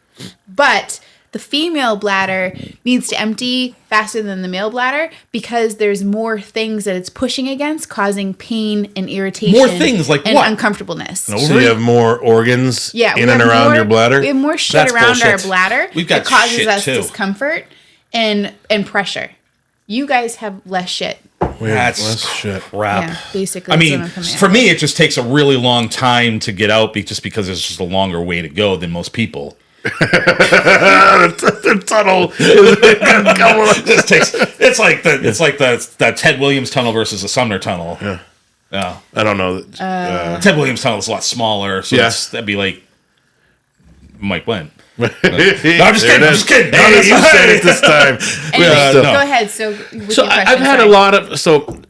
But the female bladder needs to empty faster than the male bladder because there's more things that it's pushing against, causing pain and irritation. More things, like and what? uncomfortableness. So you have more organs in and around your bladder? We have more shit That's around bullshit. our bladder We've got that causes shit, us too. discomfort and pressure. You guys have less shit. That's less shit. crap. Yeah, basically. I that's mean, what I'm coming at. for me, it just takes a really long time to get out just because it's just a longer way to go than most people. The tunnel. It just takes. It's like the Ted Williams tunnel versus the Sumner tunnel. Yeah. I don't know. Ted Williams tunnel is a lot smaller, so that'd be like Mike went. No, I'm just kidding. I'm just kidding. No, you said it this time. Anyway, no. go ahead. So, with So your question, I've had sorry. a lot of. So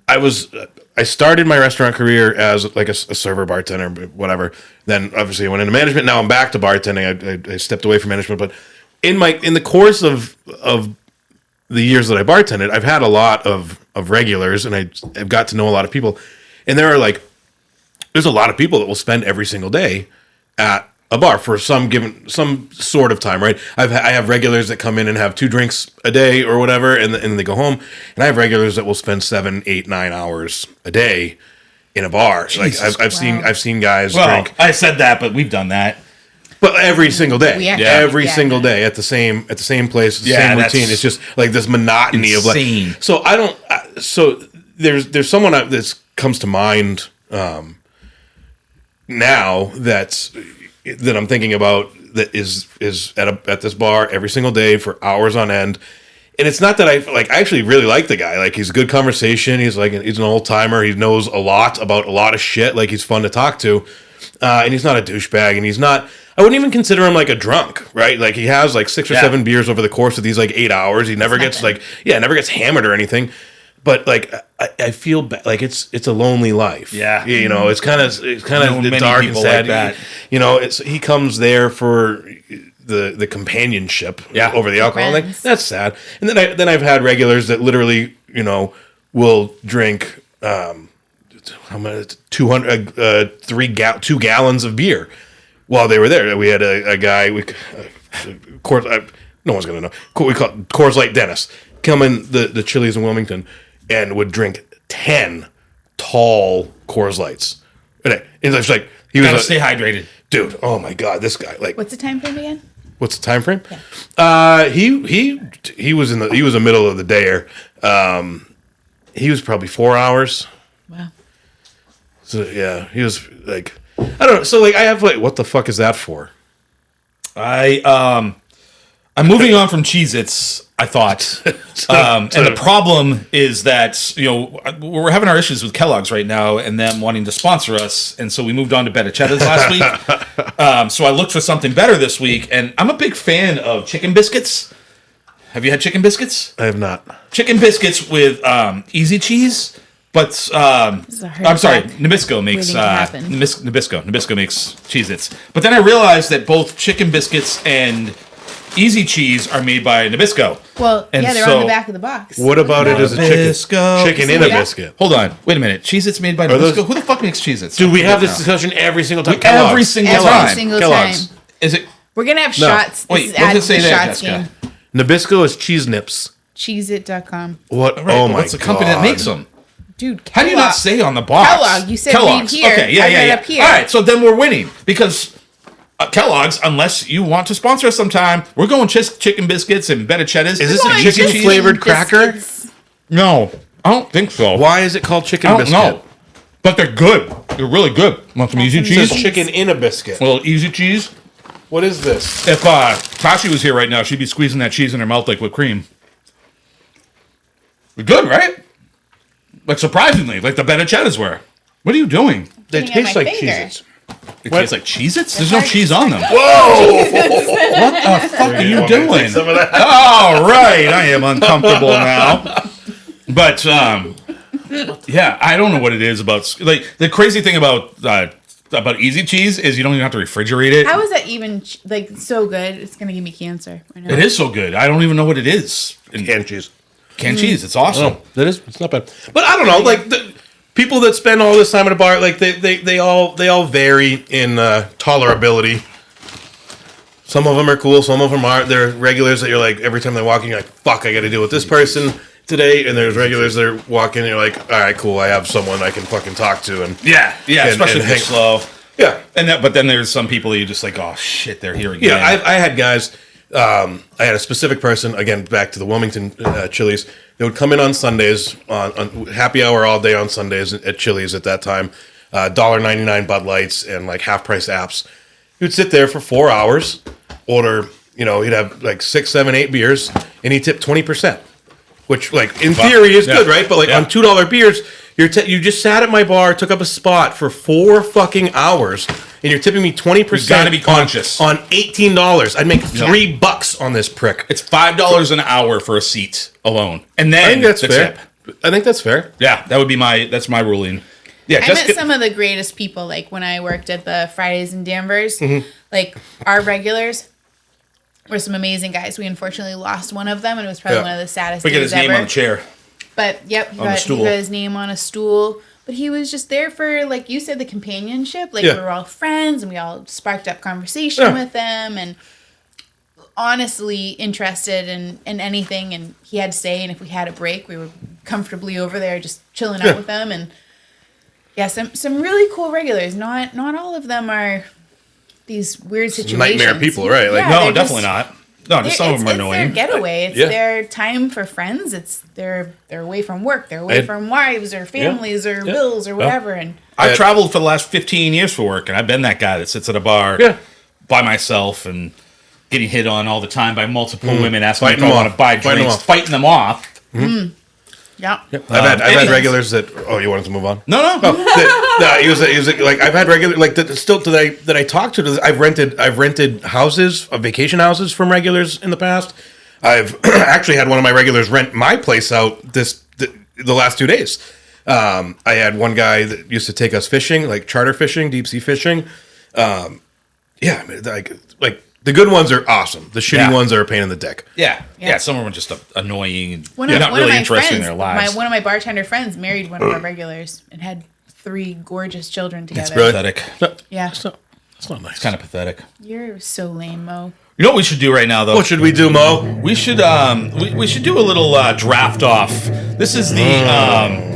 I started my restaurant career as like a server, bartender, whatever. Then obviously I went into management. Now I'm back to bartending. I stepped away from management, but in the course of the years that I bartended, I've had a lot of regulars, and I've got to know a lot of people. And there's a lot of people that will spend every single day at a bar for some sort of time, right? I have regulars that come in and have 2 drinks a day or whatever, and then they go home. And I have regulars that will spend 7, 8, 9 hours a day in a bar. Jesus. I've seen guys Well, drink, I said that, but we've done that. but every single day, Yeah. every Yeah. single day at the same place, the Yeah, same that's routine. It's just like this monotony insane. of like. So I don't. So there's someone that comes to mind now that I'm thinking about that is at this bar every single day for hours on end. And it's not that I actually really like the guy. Like, he's a good conversation. He's an old timer. He knows a lot about a lot of shit. Like, he's fun to talk to. And he's not a douchebag, and he's not, I wouldn't even consider him like a drunk, right? Like, he has like 6 or 7 beers over the course of these like 8 hours. He never gets never gets hammered or anything. But like, I feel like it's a lonely life. Yeah. You know, it's kind of many dark and people sad. like that. You know, he comes there for the companionship over the alcohol. Like, Friends. that's sad. And then I've had regulars that literally, will drink how much 2 gallons of beer while they were there. We had a guy no one's gonna know. We call it Coors Light Dennis. Come in the Chili's in Wilmington and would drink 10 tall Coors Lights. And it's like he Gotta was stay hydrated. dude. Oh my god, this guy! Like, What's the time frame again? what's the time frame? Yeah. He was in the middle of the dayer. he was probably 4 hours. Wow. So yeah, he was like, I don't know. So like, I have like, what the fuck is that for? I'm moving on from Cheez-Its, I thought. And the problem is that, we're having our issues with Kellogg's right now and them wanting to sponsor us. And so we moved on to Better Cheddar's last week. So I looked for something better this week. And I'm a big fan of chicken biscuits. Have you had chicken biscuits? I have not. Chicken biscuits with easy cheese. But I'm sorry, Nabisco makes Nabisco makes Cheez-Its. But then I realized that both chicken biscuits and easy cheese are made by Nabisco. Well, and they're on the back of the box. What about it as a chicken in a biscuit? Hold on, wait a minute. Cheez-Its made by Nabisco? Who the fuck makes Cheez-Its? Dude, we have this discussion every single time. Every single time. Kellogg's. Is it? We're gonna have shots. Wait, what does it say there, Jessica? Nabisco is cheese nips. Cheesit.com. What? Right, oh my god! What's the company that makes them? Dude, how do you not say on the box? Kellogg. You said read here. Okay, yeah. Up here. All right, so then we're winning because Kellogg's, unless you want to sponsor us sometime, we're going chicken biscuits and Better Cheddar's. Is this a chicken flavored cracker? No, I don't think so. Why is it called chicken biscuit? I don't know, but they're good. They're really good. Want some easy cheese? It says chicken in a biscuit. A little easy cheese. What is this? If Tashi was here right now, she'd be squeezing that cheese in her mouth like whipped cream. We're good, right? Like, surprisingly, like the Better Cheddar's were. What are you doing? They taste like Cheez-Its. It tastes like Cheez-Its? There's no cheese on them. Whoa! What the fuck are you doing? All right, I am uncomfortable now. But, yeah, I don't know what it is about... Like, the crazy thing about easy cheese is you don't even have to refrigerate it. How is that even, so good? It's going to give me cancer. It is so good. I don't even know what it is. Canned cheese. Canned cheese. It's awesome. That is. It's not bad. But I don't know. Like the people that spend all this time at a bar, like they all vary in tolerability. Some of them are cool. Some of them aren't. There are regulars that you're like every time they walk in, you're like, fuck, I got to deal with this person today. And there's regulars that are walking, and you're like, all right, cool, I have someone I can fucking talk to. And yeah, especially if you're slow. Yeah, but then there's some people that you just like, oh shit, they're here again. Yeah, I had guys. I had a specific person, again, back to the Wilmington Chili's. They would come in on Sundays, on happy hour all day on Sundays at Chili's at that time. $1.99 Bud Lights and like half price apps. He would sit there for 4 hours, order, he'd have like 6, 7, 8 beers, and he tipped 20%. Which, like, in theory is good, right? But like on $2 beers, you just sat at my bar, took up a spot for 4 fucking hours, and you're tipping me 20%. You gotta be conscious. On $18. I'd make $3 on this prick. It's $5 an hour for a seat alone, and then I think that's fair. I think that's fair. Yeah, that's my ruling. Yeah, I met some of the greatest people. Like when I worked at the Fridays in Damvers, like our regulars were some amazing guys. We unfortunately lost one of them, and it was probably one of the saddest days ever. We get his name on the chair. But he got his name on a stool. But he was just there for, like you said, the companionship. Like we were all friends, and we all sparked up conversation with them, and honestly interested in anything. And he had to say, and if we had a break, we were comfortably over there just chilling out with them. And some really cool regulars. Not all of them are these weird situations. Nightmare people, right? Like no, definitely not. No, just some of them are annoying. It's their getaway. It's their time for friends. It's they're away from work. They're away from wives or families or bills or whatever. And I've traveled for the last 15 years for work, and I've been that guy that sits at a bar by myself and getting hit on all the time by multiple women asking me if I want to buy drinks, fighting them off. Yeah. I've had regulars that. Oh, you wanted to move on? No. He was like I've had regular like that I talked to. I've rented houses, vacation houses from regulars in the past. I've actually had one of my regulars rent my place out the last 2 days. I had one guy that used to take us fishing, like charter fishing, deep sea fishing. Like the good ones are awesome. The shitty ones are a pain in the dick. Yeah. Some of them are just annoying and not really interested in their lives. One of my bartender friends married one of our regulars and had 3 gorgeous children together. It's pathetic. Yeah. It's not nice. It's kind of pathetic. You're so lame, Mo. You know what we should do right now, though? What should we do, Mo? We should we should do a little draft off. This is the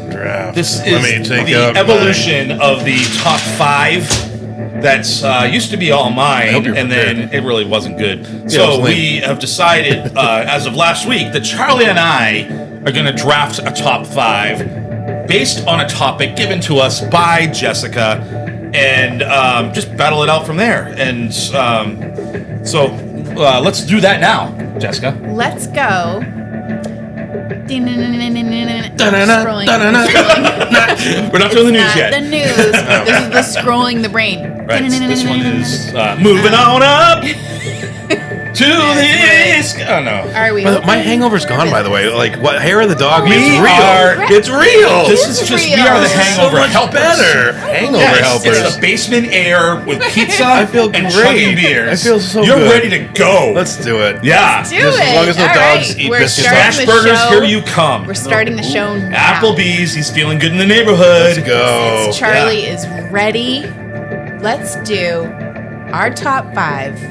draft. This is the evolution of the top 5. That's used to be all mine, and then it really wasn't good. So we have decided, as of last week, that Charlie and I are going to draft a top 5 based on a topic given to us by Jessica, and just battle it out from there. And so let's do that now, Jessica. Let's go. Scrolling. We're not doing the news Not yet. the news. This is the scrolling the brain. Right. This one is moving on up to this. Oh no. Are we? My hangover's gone, by the way. Like, what hair of the dog? We It's real. are- It's real. This is just we real. are the So hangover much helpers. better. Hangover Yes, helpers. it's the basement air with pizza I feel and great. chugging beers. I feel so You're good. ready to go. Let's do it. yeah. Do Just it. as long as no All dogs right. eat We're biscuits. starting Smash the burgers, show. here you come. We're starting the show now. Applebee's, he's feeling good in the neighborhood. Let's go. Since Charlie is ready, let's do our top 5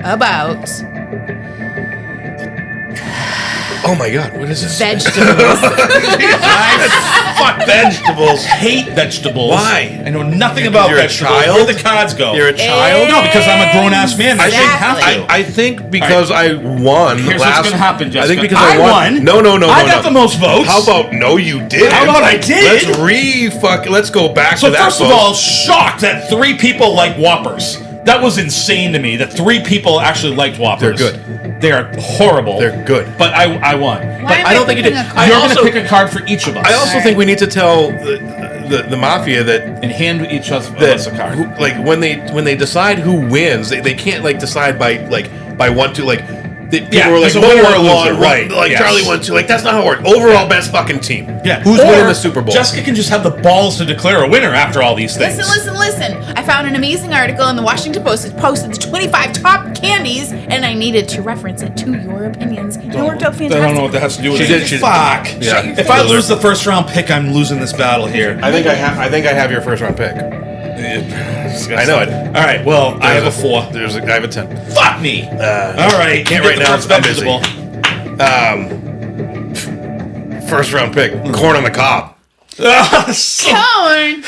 about Oh my God, what is this? vegetables. Fuck vegetables. Hate vegetables. Why? I know nothing about You're a vegetables. child? Where the cards go. You're a child? No, because I'm a grown-ass man. I shouldn't have Exactly. to. I think because I won Here's last. what's gonna happen, Jessica. I think because I I won. won. No. I got the most votes. How about no? You did. How about I did? Let's go back So to that. first of all, shocked that 3 people like Whoppers. That was insane to me. That 3 people actually liked Whoppers. They're good. They are horrible. They're good. But I won. Why But am I don't think you did. picking a card? You're also- going to pick a card for each of us. I also Alright. think we need to tell the mafia that and hand each of that us a card. who, like when they decide who wins, they can't like decide by 1, 2 like. People Yeah, were like, there's a winner or a Moore loser, won, right, Like yes. Charlie won 2. Like that's not how it works. Overall, best fucking team. Yeah. Who's Or winning the Super Bowl? Jessica can just have the balls to declare a winner after all these things. Listen. I found an amazing article in the Washington Post that posted the 25 top candies, and I needed to reference it to your opinions. And it worked out I fantastic. don't know what that has to do with She it. did- Fuck. Yeah. If I lose the first round pick, I'm losing this battle here. I think I have your first round pick. I know it. All right. Well, I have a 4. I have a 10. Fuck me. All right. can't you right get the now, first I'm busy. vegetable. First round pick. Corn on the cob. Corn.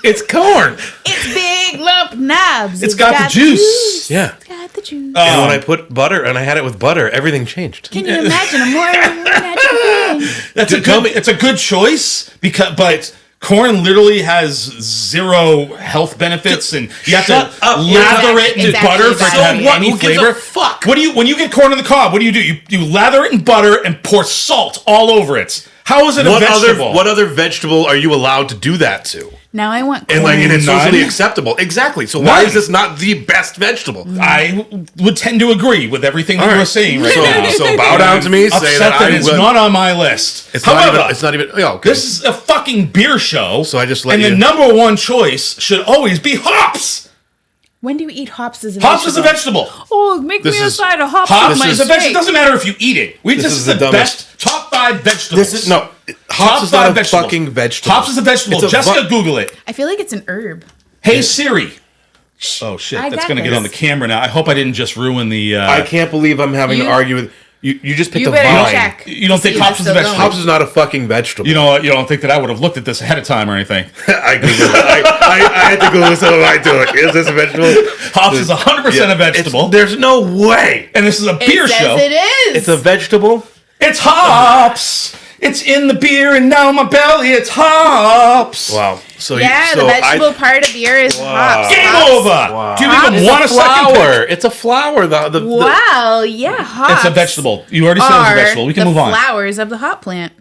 It's corn. It's big lump knobs. It's got the juice. Yeah. It's got the juice. And when I put butter and I had it with butter, everything changed. Can you imagine a more natural thing? That's a good. It's a good choice but corn literally has 0 health benefits, and you have Shut to up. lather it in Exactly. butter for it to have So what? any Who gives a flavor. fuck? What do you when you get corn on the cob? What do? You lather it in butter and pour salt all over it. How is it a vegetable? What other vegetable are you allowed to do that to? Now I want And corn. like, and it's None? socially acceptable. Exactly. So why None. is this not the best vegetable? I would tend to agree with everything that All you're right. saying right so, now. so bow down to me. Say Upset that I it's will. not on my list. It's However, not even. It's not even. Yeah, okay. this is a fucking beer show. So I just let and you- the number 1 choice should always be hops. When do you eat hops as a Hops is a vegetable. Oh, make This me a is- side of hops. Hops with my is a vegetable. It steak. doesn't matter if you eat it. This This is is the the dumbest. best top 5 vegetables. This is no. Hops is not a fucking vegetable. Hops is a vegetable. It's a Jessica, Google it. I feel like it's an herb. Hey Siri. Oh shit, I that's got gonna get this. on the camera now. I hope I didn't just ruin the. I can't believe I'm having to You- argue with you. You just picked You a better vine. check. You don't to think see hops if is a it's vegetable? Hops is not a fucking vegetable. You know, you don't think that I would have looked at this ahead of time or anything. I Googled it. I had to Google so I do it. Is this a vegetable? Hops is 100% a vegetable, There's no way. and this is a beer It says show. it is. It's a vegetable. It's hops. It's in the beer and down my belly. It's hops. Wow. So yeah, the vegetable part of beer is hops. Game Hops. over. Do you Hops. even want a second pick? flower. It's a flower. The Wow, yeah, hops. It's a vegetable. You already said it was a are vegetable. We can move on. The flowers of the hop plant.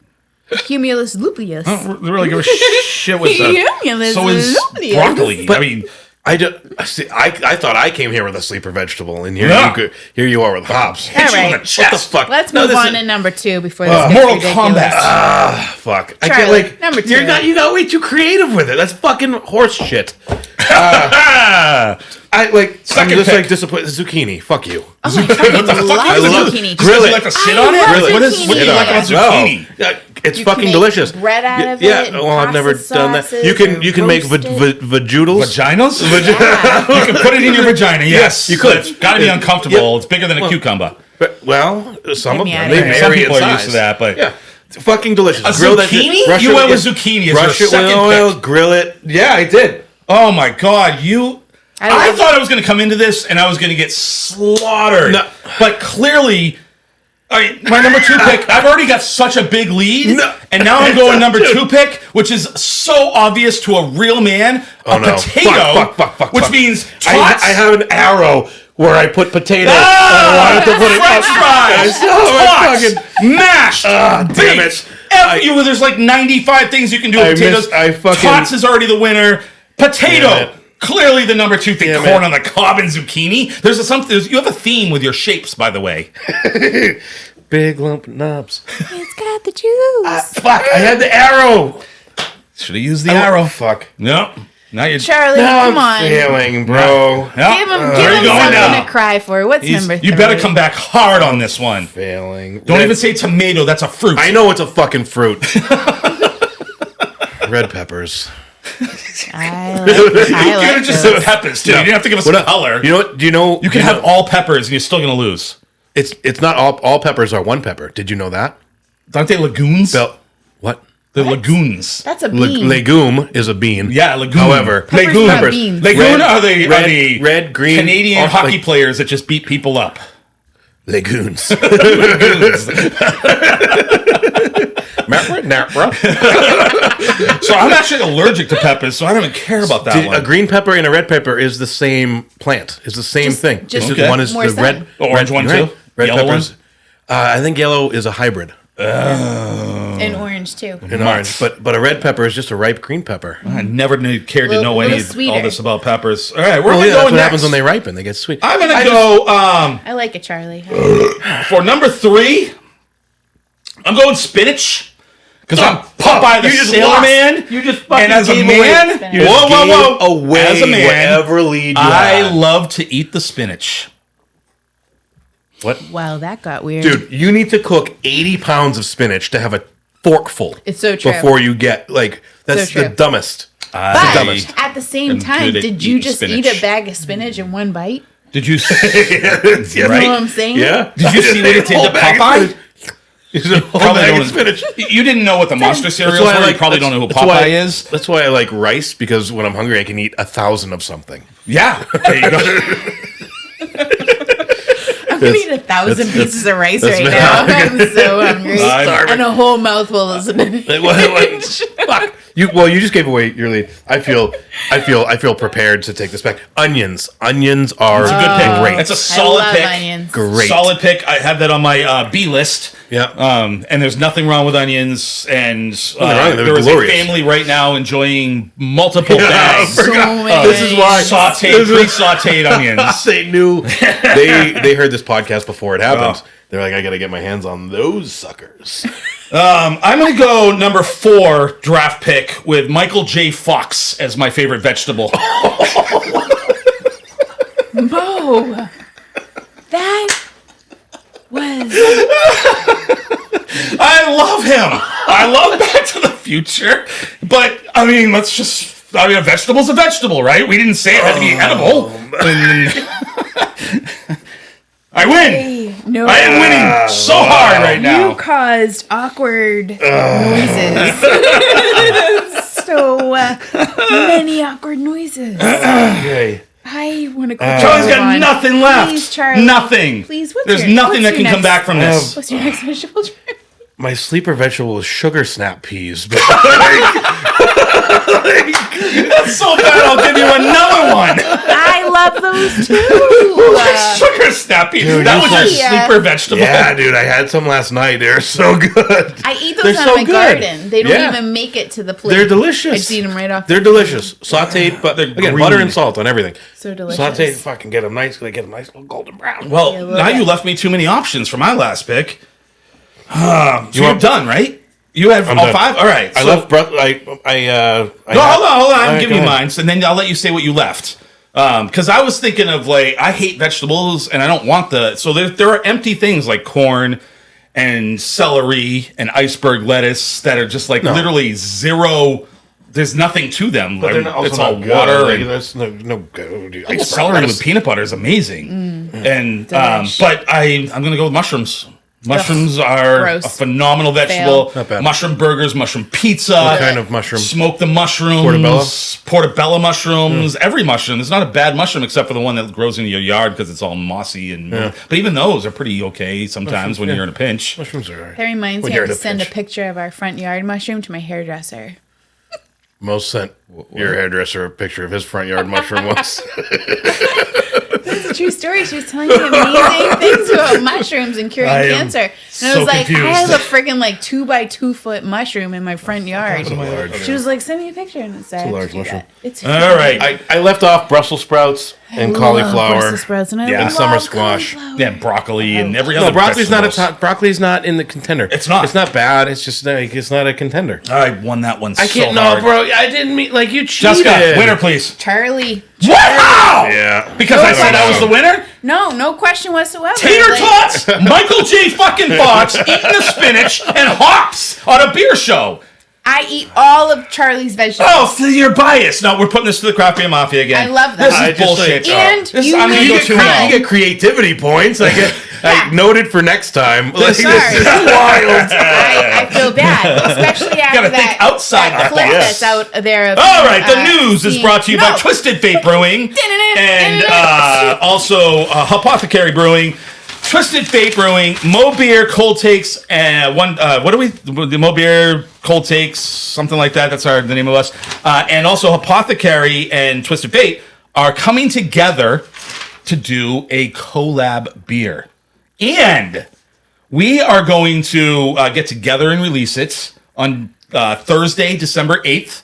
Cumulus luteus. I don't really give a shit with that. Cumulus So is luteus. broccoli. But- I mean, I do, see, I thought I came here with a sleeper vegetable, and here Yeah. here you are with hops. All hit you in right. the chest. What the fuck? Let's No, move this on is- to number 2 before this gets Mortal ridiculous. Kombat. Fuck. I Charlie, get like number 2. You got way too creative with it. That's fucking horse shit. Ah, I like. Second I'm just pick. like disappointed. Zucchini. Fuck you. Oh my fucking What the fuck love I love- zucchini. Grill Would it. you like to sit I on it? love What do zucchini. you like about zucchini? Yeah, it's You can fucking make delicious. bread out of yeah, it and well, I've never pasta done that. sauces You can or make roast it. vajoodles. Vaginas? Yeah. You can put it in your vagina, yes. you could. It's got to be Yeah. uncomfortable. Yeah. It's bigger than a cucumber. Well, some Get of me them outta they here. vary Some in people are size. used to that, but- yeah, it's fucking delicious. A Grill that zucchini? shit. Rush You it went with- with zucchini as Rush your it with second oil. pick. Grill it. Yeah, I did. Oh my god, you... I I love thought I was going to come into this and I was going to get slaughtered. No. But clearly, I mean, my number 2 pick, I've already got such a big lead, and now I'm going number 2 pick, which is so obvious to a real man, potato, which means tots. I have an arrow where I put potato. I wanted to put French fries, tots, mashed, damn it. There's like 95 things you can do with potatoes. Tots is already the winner. Potato. Clearly the number 2 thing, corn on the cob and zucchini. You have a theme with your shapes, by the way. Big lump of knobs. It's got the juice. Fuck, I had the arrow. Should have used the arrow. Fuck. No. Now you're... Charlie, come on. Failing, bro. Give him something to cry for. What's number 3? You better come back hard on this one. Failing. Don't even say tomato. That's a fruit. I know it's a fucking fruit. Red peppers. I like you just said peppers too. You didn't have to give us a color. You know what? Do you know you can have all peppers and you're still gonna lose? It's not all peppers are one pepper. Did you know that? Aren't they legumes? What? They're legumes. That's a bean. Legume is a bean. Yeah, legume. However, peppers. Legume are the red, green, Canadian hockey players that just beat people up. Legumes. So I'm actually allergic to peppers, so I don't even care about that one. A green pepper and a red pepper is the same plant. It's the same thing. One is the red. Orange one too? Red Yellow peppers. I think yellow is a hybrid. And orange too. And orange, but a red pepper is just a ripe green pepper. I never cared to know all this about peppers. All right, we're going to go next. That's what happens when they ripen. They get sweet. I'm going to go... I like it, Charlie. For number 3, I'm going spinach. Because I'm Popeye the Sailor Man. You just fucking and as a man... Whoa. Away as a man, whatever lead you I have. love to eat the spinach. What? Wow, that got weird. Dude, you need to cook 80 pounds of spinach to have a forkful. It's so true. Before you get, that's the dumbest. But at the same time, did you just eat a bag of spinach in one bite? Did you see right? You know what I'm saying? Yeah. Did you see what it did to Popeye? Spinach. You didn't know what the monster cereals were. You probably don't know who Popeye is. That's why I like rice, because when I'm hungry, I can eat 1,000 of something. Yeah. There you go. I'm going to eat 1,000 pieces of rice right now. I'm so hungry. And a whole mouthful of spinach. Fuck. You just gave away your lead. I feel prepared to take this back. Onions are a good pick. Great. That's a solid pick. Onions. Great. Solid pick. I have that on my B list. Yeah. And there's nothing wrong with onions. And there is a family right now enjoying multiple bags. So many. This is why pre-sauteed onions. They knew. They heard this podcast before it happened. They're like, I got to get my hands on those suckers. I'm going to go number 4 draft pick with Michael J. Fox as my favorite vegetable. Mo, that was... I love him. I love Back to the Future. But, a vegetable's a vegetable, right? We didn't say it had to be edible. I win. No, I am winning so hard right now. You caused awkward noises. So many awkward noises. Okay. I want to go. Charlie's got nothing left. Please, Charlie. Nothing. Please, There's nothing that can come back from this. What's your next vegetable? My sleeper vegetable is sugar snap peas. But That's so bad. I'll give you another one. I love those too. Sugar snap peas. That was your sleeper vegetable. Yeah, dude. I had some last night. They're so good. I eat those out of my garden. They don't even make it to the plate. They're delicious. I just eat them right off. They're delicious. Sauteed, but again, butter and salt on everything. So delicious. Sauteed, fucking get them nice. They get them nice little golden brown. Well, now you left me too many options for my last pick. So you're done, right? You have all done. 5? All right. I left. Hold on. I'm giving you mine, and then I'll let you say what you left. Because I was thinking of I hate vegetables, and I don't want so there are empty things like corn and celery and iceberg lettuce that are just literally zero. There's nothing to them. It's all water. Celery with peanut butter is amazing. And but I'm gonna go with mushrooms. Mushrooms are gross. a phenomenal vegetable. Fail. Not bad. Mushroom burgers, mushroom pizza. What kind of mushroom? Smoke the mushrooms. Portobello mushrooms. Every mushroom. There's not a bad mushroom except for the one that grows in your yard because it's all mossy. But even those are pretty okay sometimes when you're in a pinch. Mushrooms are all right. That reminds When me, I you're have in to a send a pinch. picture of our front yard mushroom to my hairdresser. Mo sent your hairdresser a picture of his front yard mushroom once. It's a true story. She was telling me amazing things about mushrooms and curing I am cancer. And I so was like, confused. I have a freaking like 2x2 foot mushroom in my front yard. large. She was like, send me a picture. And it's a large mushroom. It's All right. I left off Brussels sprouts and cauliflower Brussels sprouts and I Yeah. love And summer squash. cauliflower. Yeah, broccoli and every No, other broccoli's vegetables. broccoli's not in the contender. It's not. It's not bad. It's just like it's not a contender. I won that one I can't. so No, hard. bro. I didn't mean like you cheated. Jessica, winner, please. Charlie. Wow! Yeah. Because I said I was the winner? No question whatsoever. Tater Like, tots, Michael J. fucking Fox eating the spinach and hops on a beer show. I eat all of Charlie's vegetables. Oh, so you're biased. No, we're putting this to the craft beer mafia again. I love that. This I is just, bullshit. like, And This- you I'm gonna need go to 2-0. You get creativity points. I get noted for next time. Like, Sorry. this is wild. I feel bad, especially after Gotta that, think outside that the clip box. that's out there. Of, All right, the news is seeing- brought to you by No. Twisted Fate Brewing and also Hopothecary Brewing. Twisted Fate Brewing, MOBEER Cold Takes, what are we? The MOBEER Cold Takes, something like that. That's the name of us. And also Hopothecary and Twisted Fate are coming together to do a collab beer. And we are going to get together and release it on Thursday, December 8th,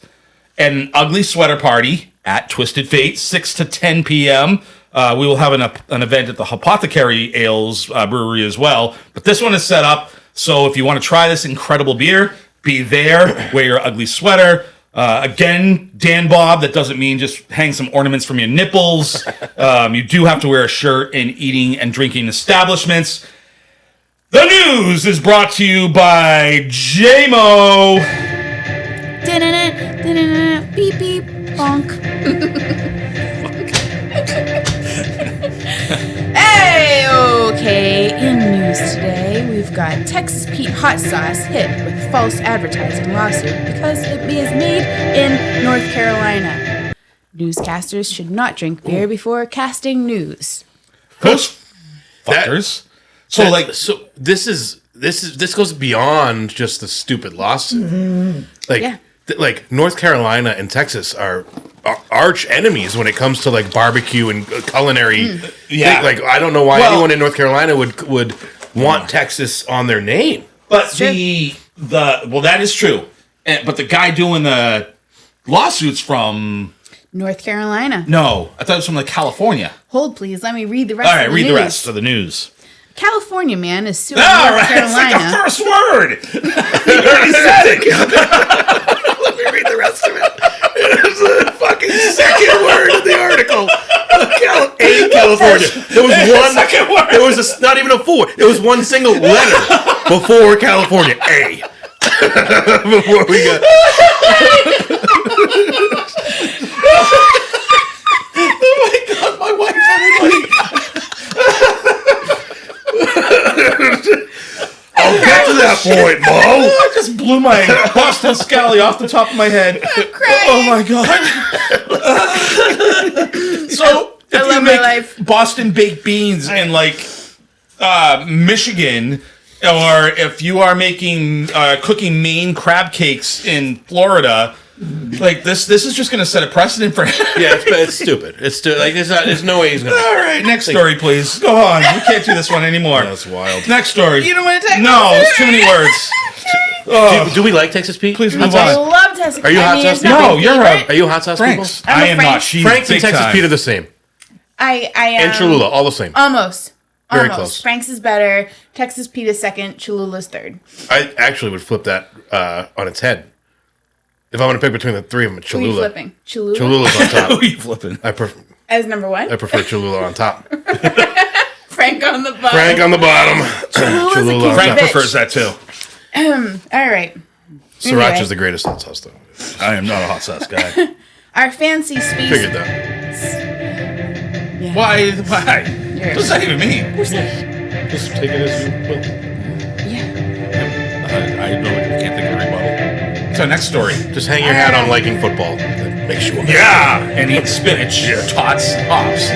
at an ugly sweater party at Twisted Fate, 6 to 10 p.m. We will have an event at the Hopothecary Ales brewery as well. But this one is set up, so if you want to try this incredible beer, be there, wear your ugly sweater. Again, Dan Bob, that doesn't mean just hang some ornaments from your nipples. You do have to wear a shirt in eating and drinking establishments. The news is brought to you by JMO. Beep beep bonk. Hey, okay. In news today, we've got Texas Pete hot sauce hit with false advertising lawsuit because it is made in North Carolina. Newscasters should not drink beer before casting news. Those fuckers. This goes beyond just the stupid lawsuit. Like Yeah. like North Carolina and Texas are arch enemies when it comes to like barbecue and culinary. Yeah. Like I don't know why Well- anyone in North Carolina would want Texas on their name. But that is true. But the guy doing the lawsuits from North Carolina. no, I thought it was from like California. Hold, please. Let me read the rest All right, of the read news. the rest of the news. California man is suing All North right, it's like Carolina. the first word. You already said it. Let me read the rest of it. It's the fucking second word in the article. California. There was one Second word. There was not even a full word. There was one single letter before California. A. Before we got. Oh my god, my wife, everybody. I'll get to that point, Mo. I just blew my Boston Scally off the top of my head. I'm crying. Oh my god. So if love you my make life. Boston baked beans in like Michigan, or if you are making cooking Maine crab cakes in Florida, like this is just going to set a precedent for. Yeah, it's stupid. It's like there's no way he's gonna. All right, next story, please. Go on. We can't do this one anymore. That's wild. Next story. You don't want to take No, this? it's too many words. Do we like Texas Pete? Please Hot move I on. sauce? love Texas. Are you hot sauce it's not No, my you're favorite. Are you hot sauce Frank's. people? I'm I a am Frank's. not. She's Frank's and big Texas time. Pete are the same. I And Cholula, all the same. Almost. Very Almost. close. Frank's is better. Texas Pete is second. Cholula's third. I actually would flip that on its head. If I want to pick between the three of them, Who are you Cholula. flipping? Cholula? Cholula's on Who top. are you flipping? I As number one? prefer Cholula on top. Frank on the bottom. Frank on the bottom. Cholula's a Cholula on kid Frank top. bitch. prefers that too. All right. Sriracha's Anyway. the greatest hot sauce, though. I am not a hot sauce guy. Our fancy species. Figured that. Yeah. Why? What You're- does that even mean? Just take it as you will. to our next story. Just hang your hat on liking football. That makes you. Yeah, and eat spinach, tots, hops.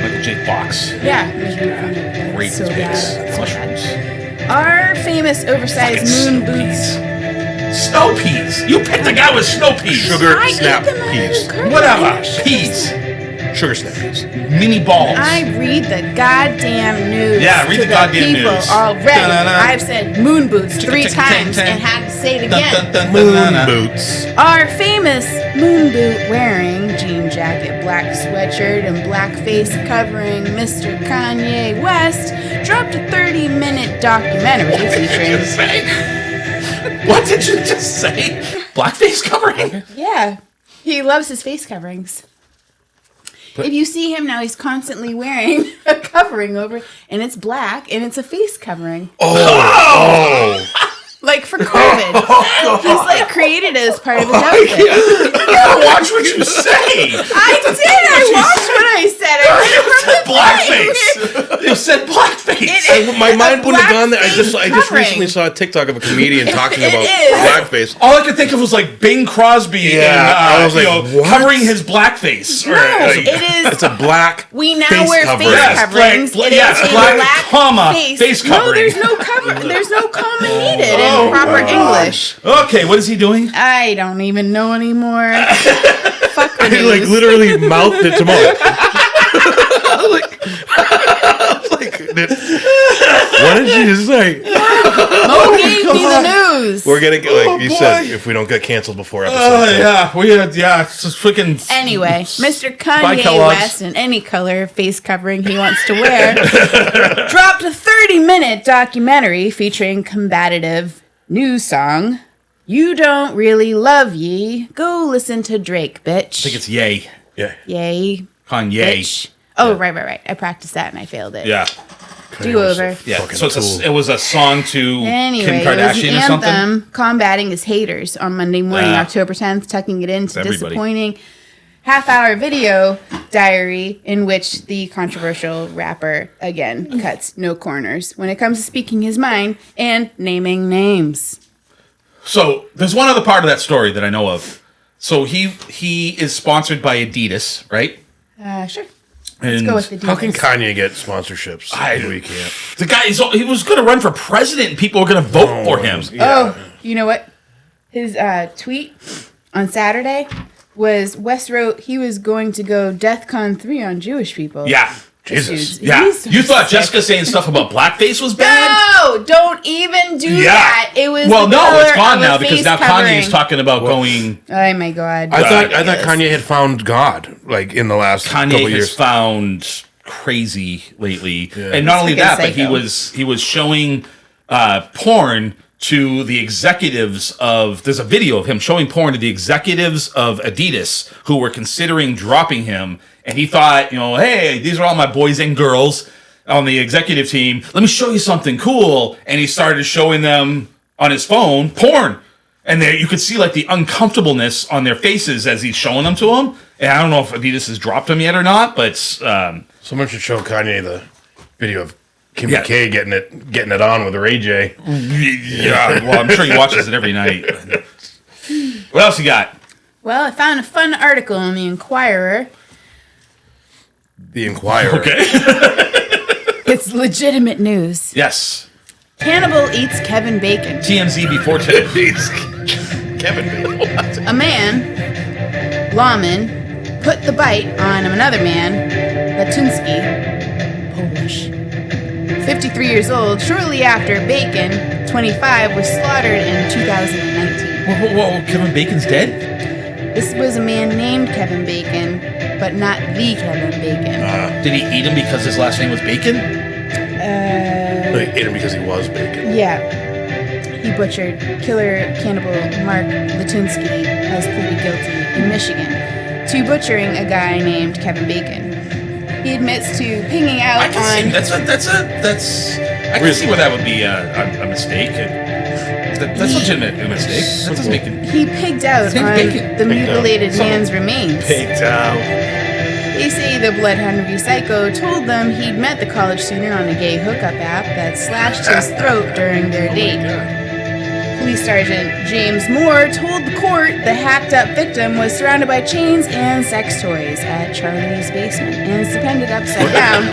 Michael J. Fox. Yeah. Great So picks. bad. Mushrooms. Our famous oversized moon boots. Snow peas. You picked the guy with snow peas. Sugar I snap eat them out of peas. the carton. Whatever. Peas. Sugar snap peas. Mini balls. I read the goddamn news. Yeah, read to the goddamn people news. Already. Da-da-da. I've said moon boots 3 times and had to say it again. Moon boots. Our famous moon boot wearing jean jacket, black sweatshirt, and black face covering Mr. Kanye West dropped a 30-minute documentary featuring. What did you just say? Blackface covering? Yeah, he loves his face coverings. If you see him now, he's constantly wearing a covering over, and it's black, and it's a face covering. Oh. Like for COVID. He's like created it as part of his outfit. You gotta watch what you say. I did. I watched what I said. I You said blackface. You said blackface. My mind wouldn't have gone there. I just covering. recently saw a TikTok of a comedian talking It about is. blackface. All I could think of was like Bing Crosby Yeah, I was like, what? covering his blackface. No, it is. It's a black. We now face wear cover. face Yes, coverings. black- It yes, is a black, comma, face No, covering. there's no cover. There's no comma needed Oh, in proper my English. Okay, what is he doing? I don't even know anymore. Fuck the He like news. literally mouthed it to Mo. What did you say? Mo gave me the news. We're gonna get like you boy. said if we don't get canceled before episode. It's just freaking. Anyway, Mr. Bye, Kanye Kellogg's. West, in any color face covering he wants to wear, dropped a 30-minute documentary featuring combative news song. You don't really love ye. Go listen to Drake, bitch. I think it's Yay. Yeah. Yay, Kanye. bitch. Oh, right. I practiced that and I failed it. Yeah. Do over. Yeah. Fucking So it's cool. it was a song to Anyway, Kim it was Kardashian an or something. anthem combating his haters on Monday morning, Yeah. October 10th, tucking it into Everybody. disappointing half-hour video diary in which the controversial rapper, again, cuts no corners when it comes to speaking his mind and naming names. So there's one other part of that story that I know of. So he is sponsored by Adidas, right? Sure. And Let's go with the How can Divas. Kanye get sponsorships? We can't. the guy he was going to run for president, and people were going to vote for him. Oh, you know what? His tweet on Saturday was West wrote he was going to go DEFCON 3 on Jewish people. Yeah. Jesus. Yeah. He's You thought sick. Jessica saying stuff about blackface was bad? No, don't even do that. It was Well, the no, color it's gone of a now because face now covering. Kanye's talking about going. Oh my god! I thought Kanye had found God like in the last couple Kanye has years. found crazy lately, Yeah. and not only Freaking that, but psycho. he was showing porn to the executives of. There's a video of him showing porn to the executives of Adidas who were considering dropping him, and he thought, hey, these are all my boys and girls on the executive team. Let me show you something cool, and he started showing them on his phone porn. And there, you could see like the uncomfortableness on their faces as he's showing them to them. And I don't know if Adidas has dropped them yet or not, but Someone should show Kanye the video of Kim Yeah. K getting it on with Ray J. yeah, well, I'm sure he watches it every night. What else you got? Well, I found a fun article in the Inquirer. The Inquirer. Okay. It's legitimate news. Yes. Cannibal eats Kevin Bacon. TMZ before today. Kevin Bacon. A man, lawman, put the bite on another man, Latunski, Polish. 53 years old, shortly after Bacon, 25, was slaughtered in 2019. Whoa, Kevin Bacon's dead? This was a man named Kevin Bacon, but not the Kevin Bacon. Did he eat him because his last name was Bacon? He ate him because he was bacon. Yeah. He butchered killer cannibal Mark Latunski has pleaded guilty in Michigan to butchering a guy named Kevin Bacon. He admits to pinging out I can see on... I can see where that would be a mistake. That's legitimate a mistake. That doesn't make it. He pigged out His name's on Bacon. the Pigged out. mutilated man's remains. Picked out. They say the blood-hungry psycho told them he'd met the college student on a gay hookup app that slashed his throat during their date. Police Sergeant James Moore told the court the hacked-up victim was surrounded by chains and sex toys at Charlie's basement and suspended upside down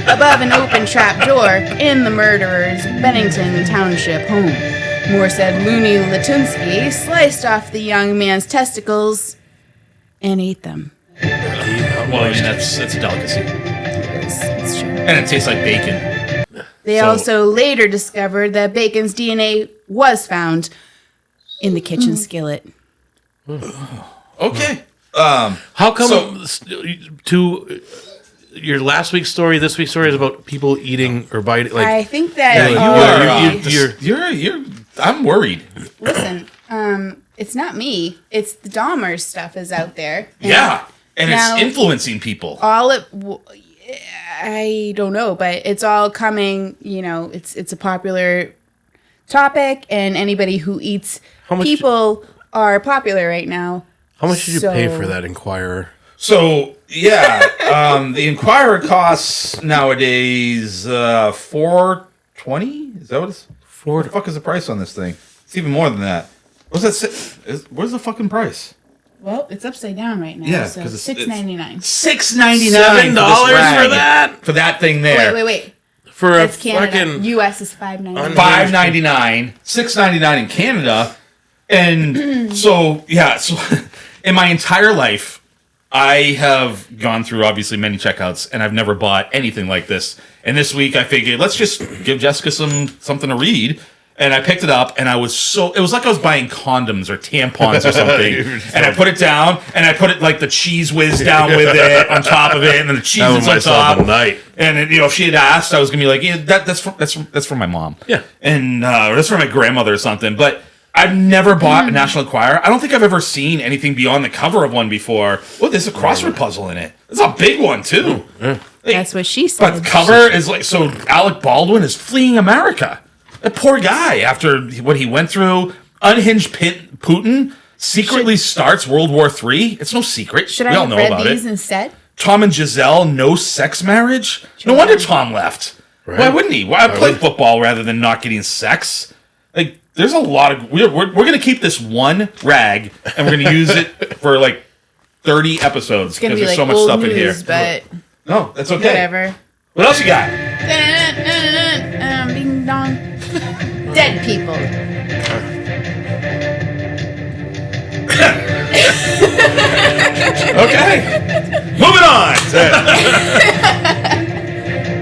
above an open trap door in the murderer's Bennington Township home. Moore said Looney Latunsky sliced off the young man's testicles and ate them. Well, I mean, that's a delicacy. It's true. And it tastes like bacon. They also later discovered that Bacon's DNA was found in the kitchen skillet. Okay. How come to your last week's story, this week's story is about people eating or biting? Like, I think that you're I'm worried. listen, it's not me. It's the Dahmer's stuff is out there. And now- it's influencing people. I don't know, but it's all coming. It's a popular topic, and anybody who eats people are popular right now. how much did you pay for that Inquirer? So the Inquirer costs nowadays $4.20. Is that what it's? What the fuck is the price on this thing? It's even more than that. What's that? Where's the fucking price? Well, it's upside down right now. Yeah, so because it's $6.99. $6.99 for that thing there. Wait. For That's a Canada. fucking U.S. is $5.99. $5.99, $6.99 in Canada, and so in my entire life, I have gone through obviously many checkouts, and I've never bought anything like this. And this week, I figured let's just give Jessica something to read. And I picked it up, and it was like I was buying condoms or tampons or something. And I put it down, and I put it like the cheese whiz down with it on top of it, and then the cheese is on top. And if she had asked, I was gonna be like, yeah, that's for my mom. Yeah. And that's for my grandmother or something. But I've never bought a National Enquirer. I don't think I've ever seen anything beyond the cover of one before. Oh, there's a crossword puzzle in it. It's a big one too. That's what she said. But the cover is like, so Alec Baldwin is fleeing America. That poor guy, after what he went through, unhinged Putin secretly starts World War III. It's no secret. Should we I all have know read about these it. instead? Tom and Giselle, no sex marriage. No wonder Tom left. Right. Why wouldn't he? Why play football rather than not getting sex? Like, there's a lot of we're going to keep this one rag and we're going to use it for like 30 episodes because there's like so much old stuff in here. news, but No, that's okay. whatever. What else you got? Ding dong. Dead people. Okay. Moving on.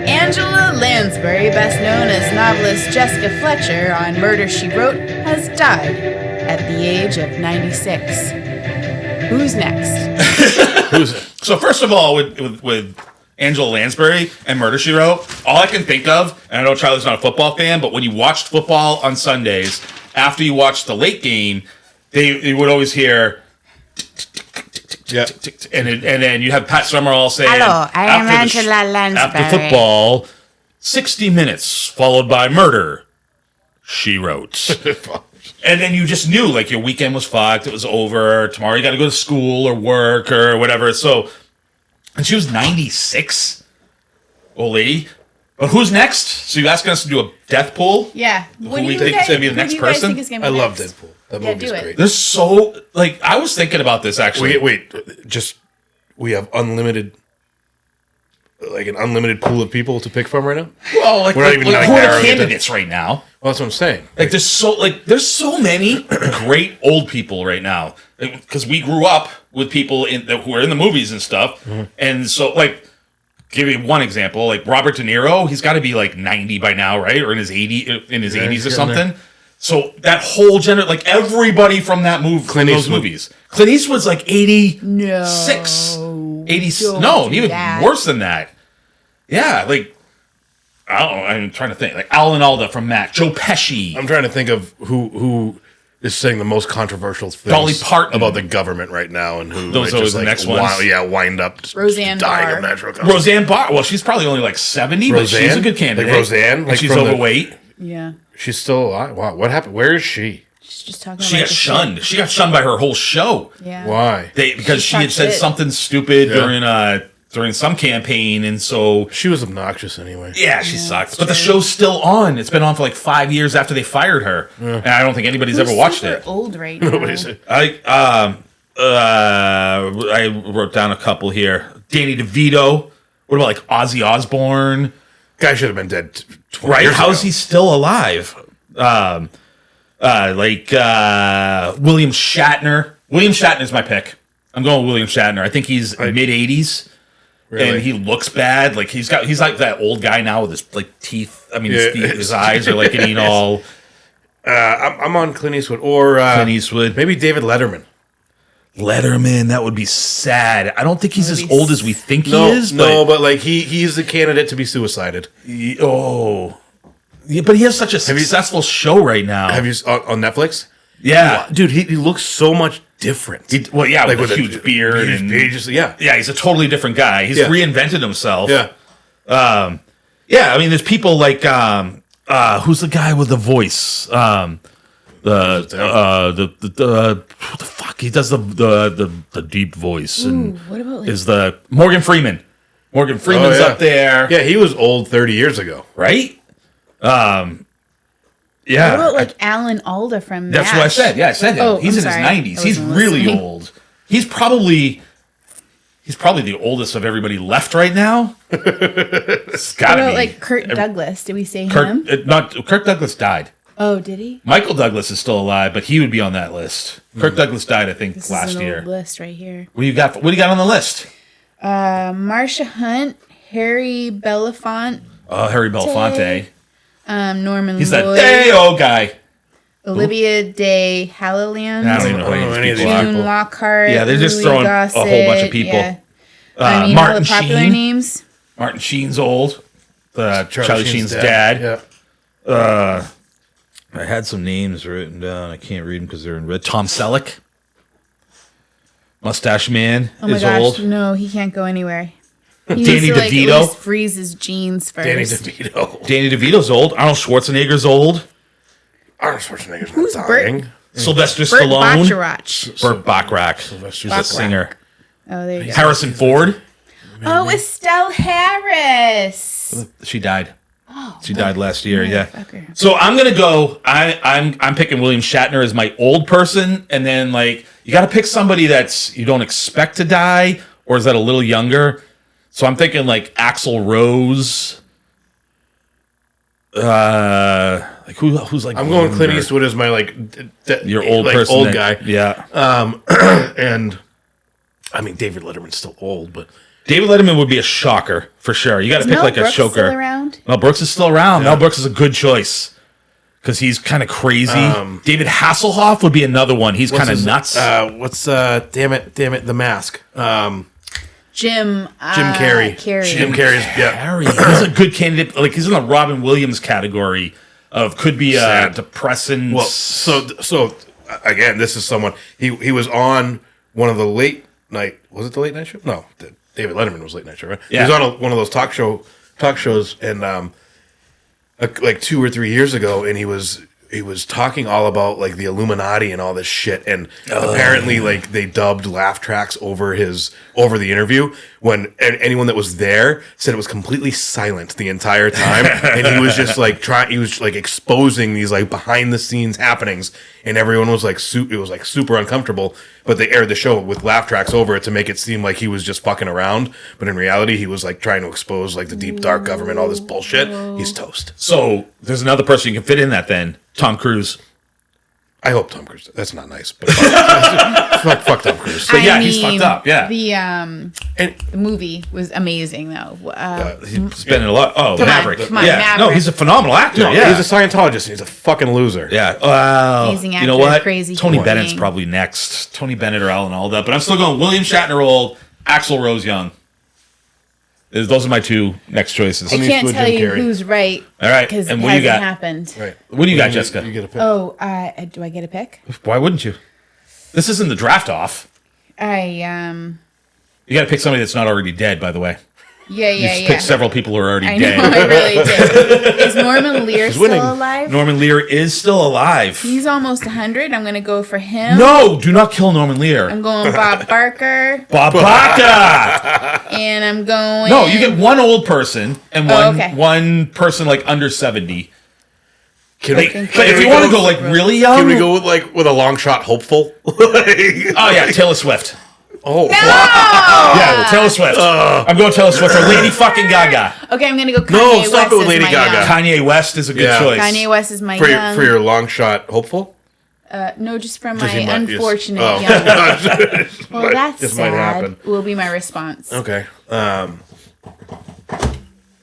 Angela Lansbury, best known as novelist Jessica Fletcher on Murder, She Wrote, has died at the age of 96. Who's next? So first of all, with Angela Lansbury and Murder, She Wrote, all I can think of, and I know Charlie's not a football fan, but when you watched football on Sundays, after you watched the late game, you would always hear, Yeah. and then you have Pat Summerall saying, Hello, I am Angela Lansbury. After football, 60 minutes followed by Murder, She Wrote. And then you just knew, like, your weekend was fucked, it was over, tomorrow you got to go to school or work or whatever. So, and she was 96, old lady. But who's next? So you asking us to do a death pool? Yeah. What do you think is going to be the next person? I love Deadpool. That movie's do it. great. There's so, like, I was thinking about this actually. Wait. We have unlimited, like an unlimited pool of people to pick from right now? Well, like, We're not even who are narrowing the it candidates right now? Well, that's what I'm saying. Like, there's so many great old people right now. Because we grew up with people who are in the movies and stuff. Mm-hmm. And so, like, give you one example, like Robert De Niro, he's got to be like 90 by now, right? Or in his 80s or something. There. So that whole like everybody from that movie, from those movies. Clint Eastwood's like 86. No. 80. Don't No, do even that. worse than that. Yeah, like, I don't know. I'm trying to think. Like Alan Alda from Mac, Joe Pesci. I'm trying to think of who is saying the most controversial things Dolly Parton about the government right now, and who Those might are just, the like, next ones. wind up Roseanne dying Barr. of natural causes. Roseanne Barr. Well, she's probably only like 70, but she's a good candidate. Like Roseanne, And like she's from the- overweight. Yeah. She's still alive. Wow, what happened? Where is she? She's just talking She about got shunned. She got shunned by her whole show. Yeah. Why? Because she had talked said shit. something stupid Yeah. during during some campaign, and so She was obnoxious anyway. yeah, she sucks. But the show's still on. It's been on for like 5 years after they fired her, and I don't think anybody's ever watched super it. Old right now. I wrote down a couple here. Danny DeVito. What about like Ozzy Osbourne? Guy should have been dead 20 Right? years How's ago. he still alive? William Shatner. William Shatner's my pick. I'm going with William Shatner. I think he's mid 80s. Really? And he looks bad. Like he's like that old guy now with his like teeth. I mean, Yeah. his eyes are like getting all I'm on Clint Eastwood or Clint Eastwood. maybe David Letterman. Letterman, that would be sad. I don't think he's as old as we think No, he is. but like he's the candidate to be suicided. Oh, yeah, but he has such a successful show right now. Have you on Netflix? Yeah, Dude, he looks so much different. well, yeah, Like with a with a huge beard huge and beard, just- yeah. yeah, he's a totally different guy. He's Yeah. reinvented himself. Yeah. Yeah. I mean, there's people like who's the guy with the voice? What the fuck? He does the deep voice and What about like is the Morgan Freeman. Morgan Freeman's yeah. up there, Yeah, he was old 30 years ago. right? Yeah, what about like Alan Alda from that's MASH? what I said. Yeah, I said him. Oh, He's I'm in sorry. his 90s. I He's wasn't really listening. old. He's probably the oldest of everybody left right now. It's What gotta about be. like Kurt Douglas? Did we say him? Kirk Douglas died. Oh, did he? Michael Douglas is still alive, but he would be on that list. Kirk Douglas died, I think, This last is an year. old list right here. What do you got? What do you got on the list? Marsha Hunt, Harry Belafonte, Harry Belafonte. Norman He's that Lloyd, day-o guy. Olivia de Havilland, I don't even know who any of these these people are. June Lockhart. Yeah, they're just Louis throwing a Gossett, whole bunch of people. Yeah. I mean, Martin all the popular Sheen. names. Martin Sheen's old. Charlie Sheen's dad. Yeah. I had some names written down. I can't read them because they're in red. Tom Selleck. Mustache Man Oh my is gosh, old. no, he can't go anywhere. He Danny needs to, like, DeVito. at least freeze his jeans first. Danny DeVito. Danny DeVito's old. Arnold Schwarzenegger's old. Arnold Schwarzenegger's not Who's dying. Bert? Sylvester Burt Stallone. Bacharach. Burt Bacharach. He's a singer. Oh, there you go. Harrison Ford. Oh, Estelle Harris. She died. She died last year. Yeah. Motherfucker. So I'm gonna go. I'm picking William Shatner as my old person, and then like you got to pick somebody that's you don't expect to die, or is that a little younger? So I'm thinking like Axl Rose. Like who's like I'm going Clint younger? Eastwood as my Your old like, person, old that- guy. Yeah. And I mean David Letterman's still old, but David Letterman would be a shocker for sure. You got to pick Mel like Brooks a choker. still around? Mel Brooks is still around. Yeah. Mel Brooks is a good choice because he's kind of crazy. David Hasselhoff would be another one. He's kind of his- nuts. What's damn it, The Mask. Jim Carrey. Jim Carrey's Harry, he's a good candidate. Like he's in the Robin Williams category of could be a Sad. depressing. Well, so again, this is someone he was on one of the late night. Was it the late night show? No, David Letterman was late night show, right? Yeah. He was on one of those talk shows, and like 2 or 3 years ago, and he was talking all about like the Illuminati and all this shit, and apparently like they dubbed laugh tracks over the interview when anyone that was there said it was completely silent the entire time, and he was just like he was like exposing these like behind the scenes happenings, and everyone was like it was like super uncomfortable, but they aired the show with laugh tracks over it to make it seem like he was just fucking around, but in reality he was like trying to expose like the deep dark government, all this bullshit. He's toast. So there's another person you can fit in that then. Tom Cruise. I hope Tom Cruise. That's not nice, but fuck Tom Cruise. But yeah, he's fucked up. Yeah. And The movie was amazing though. He's spending a lot. Oh, Come on, Maverick. come on, yeah. Maverick. No, he's a phenomenal actor. no, yeah. he's a Scientologist and he's a fucking loser. Yeah. Well, Amazing you know actor, what? crazy Tony human Bennett's being. probably next. Tony Bennett or Alan Alda. But I'm still going William Shatner old, Axl Rose young. Those are my two next choices. I can't Eastwood, tell Jim you Carrey. who's right. All right, because it and what do you hasn't got? happened. Right. What do you got, Jessica? You get a pick. Oh, do I get a pick? Why wouldn't you? This isn't the draft off. I You got to pick somebody that's not already dead, by the way. Yeah, You just picked several people who are already I know, dead. I really did. Is Norman Lear still alive? Norman Lear is still alive. He's almost 100. I'm going to go for him. No, do not kill Norman Lear. I'm going Bob Barker. Bob Barker! And I'm going... No, you get one old person and one person like under 70. But if you want to go like really young... Can we go with a long shot hopeful? Oh yeah, Taylor Swift. Oh, No! Yeah, Taylor Swift. I'm going Taylor Swift or Lady fucking Gaga. Okay, I'm going to go Kanye No, West stop it with as Lady my Gaga. young. Kanye West is a good Yeah. choice. Kanye West is my for young. your long shot hopeful. No, just for Just my he might- unfortunate oh. young. Well, that's Just sad. might happen. Will be my response. Okay.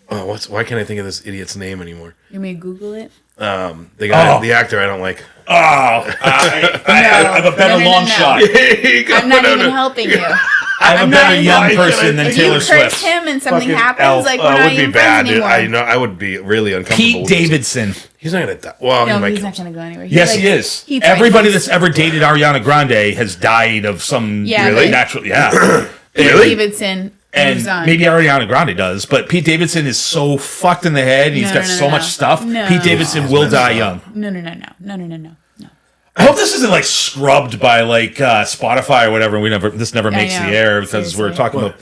Why can't I think of this idiot's name anymore? You may Google it. The guy, the actor, I don't like. I have a better long shot. I'm not even helping you. I have a better young person than If Taylor you curse Swift. him and something Fucking happens, Elf. like we're not would be even bad. friends Dude. anymore. I know. I would be really uncomfortable. Pete with this. Davidson. He's not gonna die. Well, he No, might he's kill not going to go anywhere. Yes, he is. He tried. Everybody that's ever dated Ariana Grande has died of some Yeah, Really? but natural. Yeah. Really? Davidson And moves on. maybe Ariana Grande does, but Pete Davidson is so fucked in the head and he's No, got no, so no, much no. stuff. No. Pete Davidson will die young. No. I hope this isn't like scrubbed by like Spotify or whatever. This never makes the know. air because we're Seriously. talking about.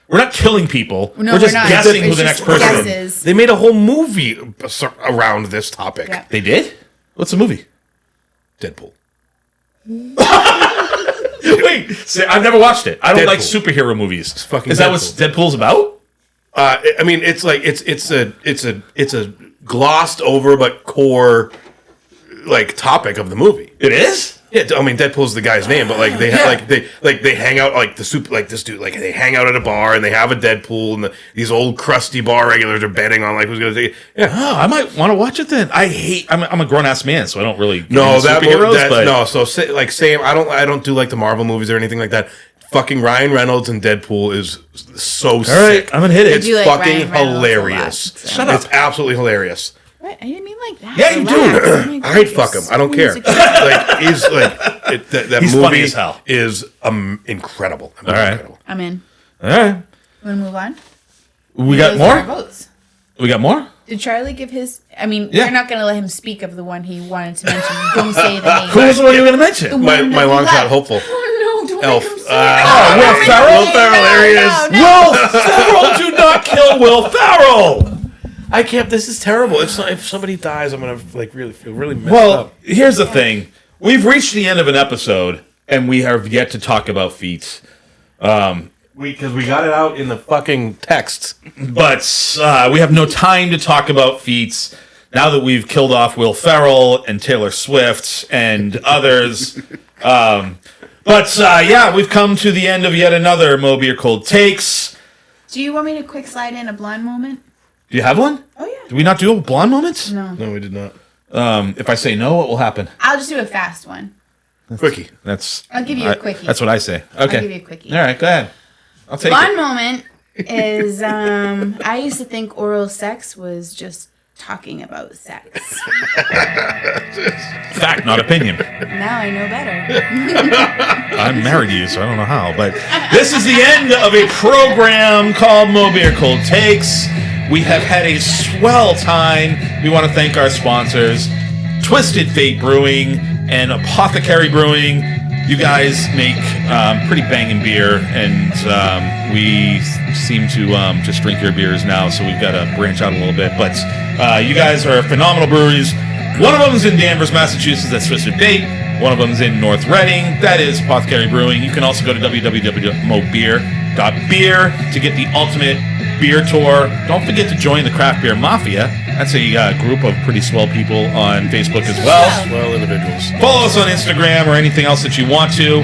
We're not killing people. No, we're just not. guessing It's who the next just person is. guesses. They made a whole movie around this topic. Yeah. They did? What's the movie? Deadpool. Wait, I've never watched it. I don't like Deadpool. superhero movies. fucking Is that what Deadpool's about? I mean, it's like it's a glossed over but core like topic of the movie. It is? Yeah, I mean Deadpool's the guy's name, but like they they hang out like this dude like they hang out at a bar and they have a Deadpool and these old crusty bar regulars are betting on like who's gonna take it. Yeah. Oh, I might want to watch it then. I'm a grown ass man, so I don't really get No, into that superheroes. But no. So same. I don't do like the Marvel movies or anything like that. Fucking Ryan Reynolds and Deadpool is so sick. I'm gonna hit it. It's do like fucking Ryan Reynolds a lot, hilarious. so. Shut up. It's absolutely hilarious. What? I didn't mean like that. Yeah, you do. Relax. Oh my God, I'd you're fuck him. I don't so care. insecure. Like he's like that He's movie funny as hell. is incredible. All right. Incredible. I'm in. All right. Want to move on? We got Those are our more? votes. We got more? Did Charlie give his? I mean, Yeah. you're not going to let him speak of the one he wanted to mention. Don't say the name. Who was the one you were going to mention? My one that long we shot left. hopeful. Oh no! Don't Elf. make him say Oh, Will it. Ferrell? Will Ferrell, there he is. Will Ferrell, do not kill Will Ferrell! I can't. This is terrible. If somebody dies, I'm gonna like really feel really messed Well, up. here's the thing. We've reached the end of an episode, and we have yet to talk about feats. Because we got it out in the fucking texts. But we have no time to talk about feats now that we've killed off Will Ferrell and Taylor Swift and others. Yeah, we've come to the end of yet another MOBEER Cold Takes. Do you want me to quick slide in a blonde moment? Do you have one? Oh yeah. Do we not do blonde moments? No. No, we did not. If I say no, what will happen? I'll just do a fast one. Quickie. I'll give you a quickie. That's what I say. Okay. I'll give you a quickie. All right, go ahead. I'll take Blonde it. moment is I used to think oral sex was just talking about sex. Fact, not opinion. Now I know better. I'm married to you, so I don't know how. But this is the end of a program called MOBEER Cold Takes. We have had a swell time. We want to thank our sponsors, Twisted Fate Brewing and Hopothecary Brewing. You guys make pretty banging beer, and we seem to just drink your beers now, so we've got to branch out a little bit. But you guys are phenomenal breweries. One of them is in Danvers, Massachusetts. That's Twisted Fate. One of them is in North Reading. That is Hopothecary Brewing. You can also go to www.mobeer.beer to get the ultimate beer tour. Don't forget to join the Craft Beer Mafia. That's a group of pretty swell people on Facebook as well. Well, individuals. Follow us on Instagram or anything else that you want to.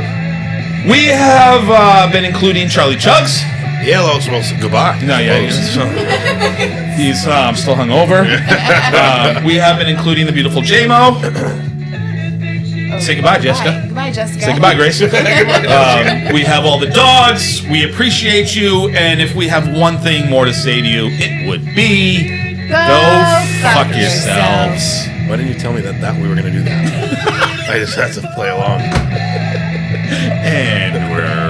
We have been including Charlie Chugs. Yeah, well, goodbye. No, yeah, he's still hungover. We have been including the beautiful J-Mo. Say goodbye, Jessica. Goodbye, Jessica. Say goodbye, Grace. We have all the dogs. We appreciate you. And if we have one thing more to say to you, it would be go fuck yourselves. Why didn't you tell me that we were going to do that? I just had to play along. And we're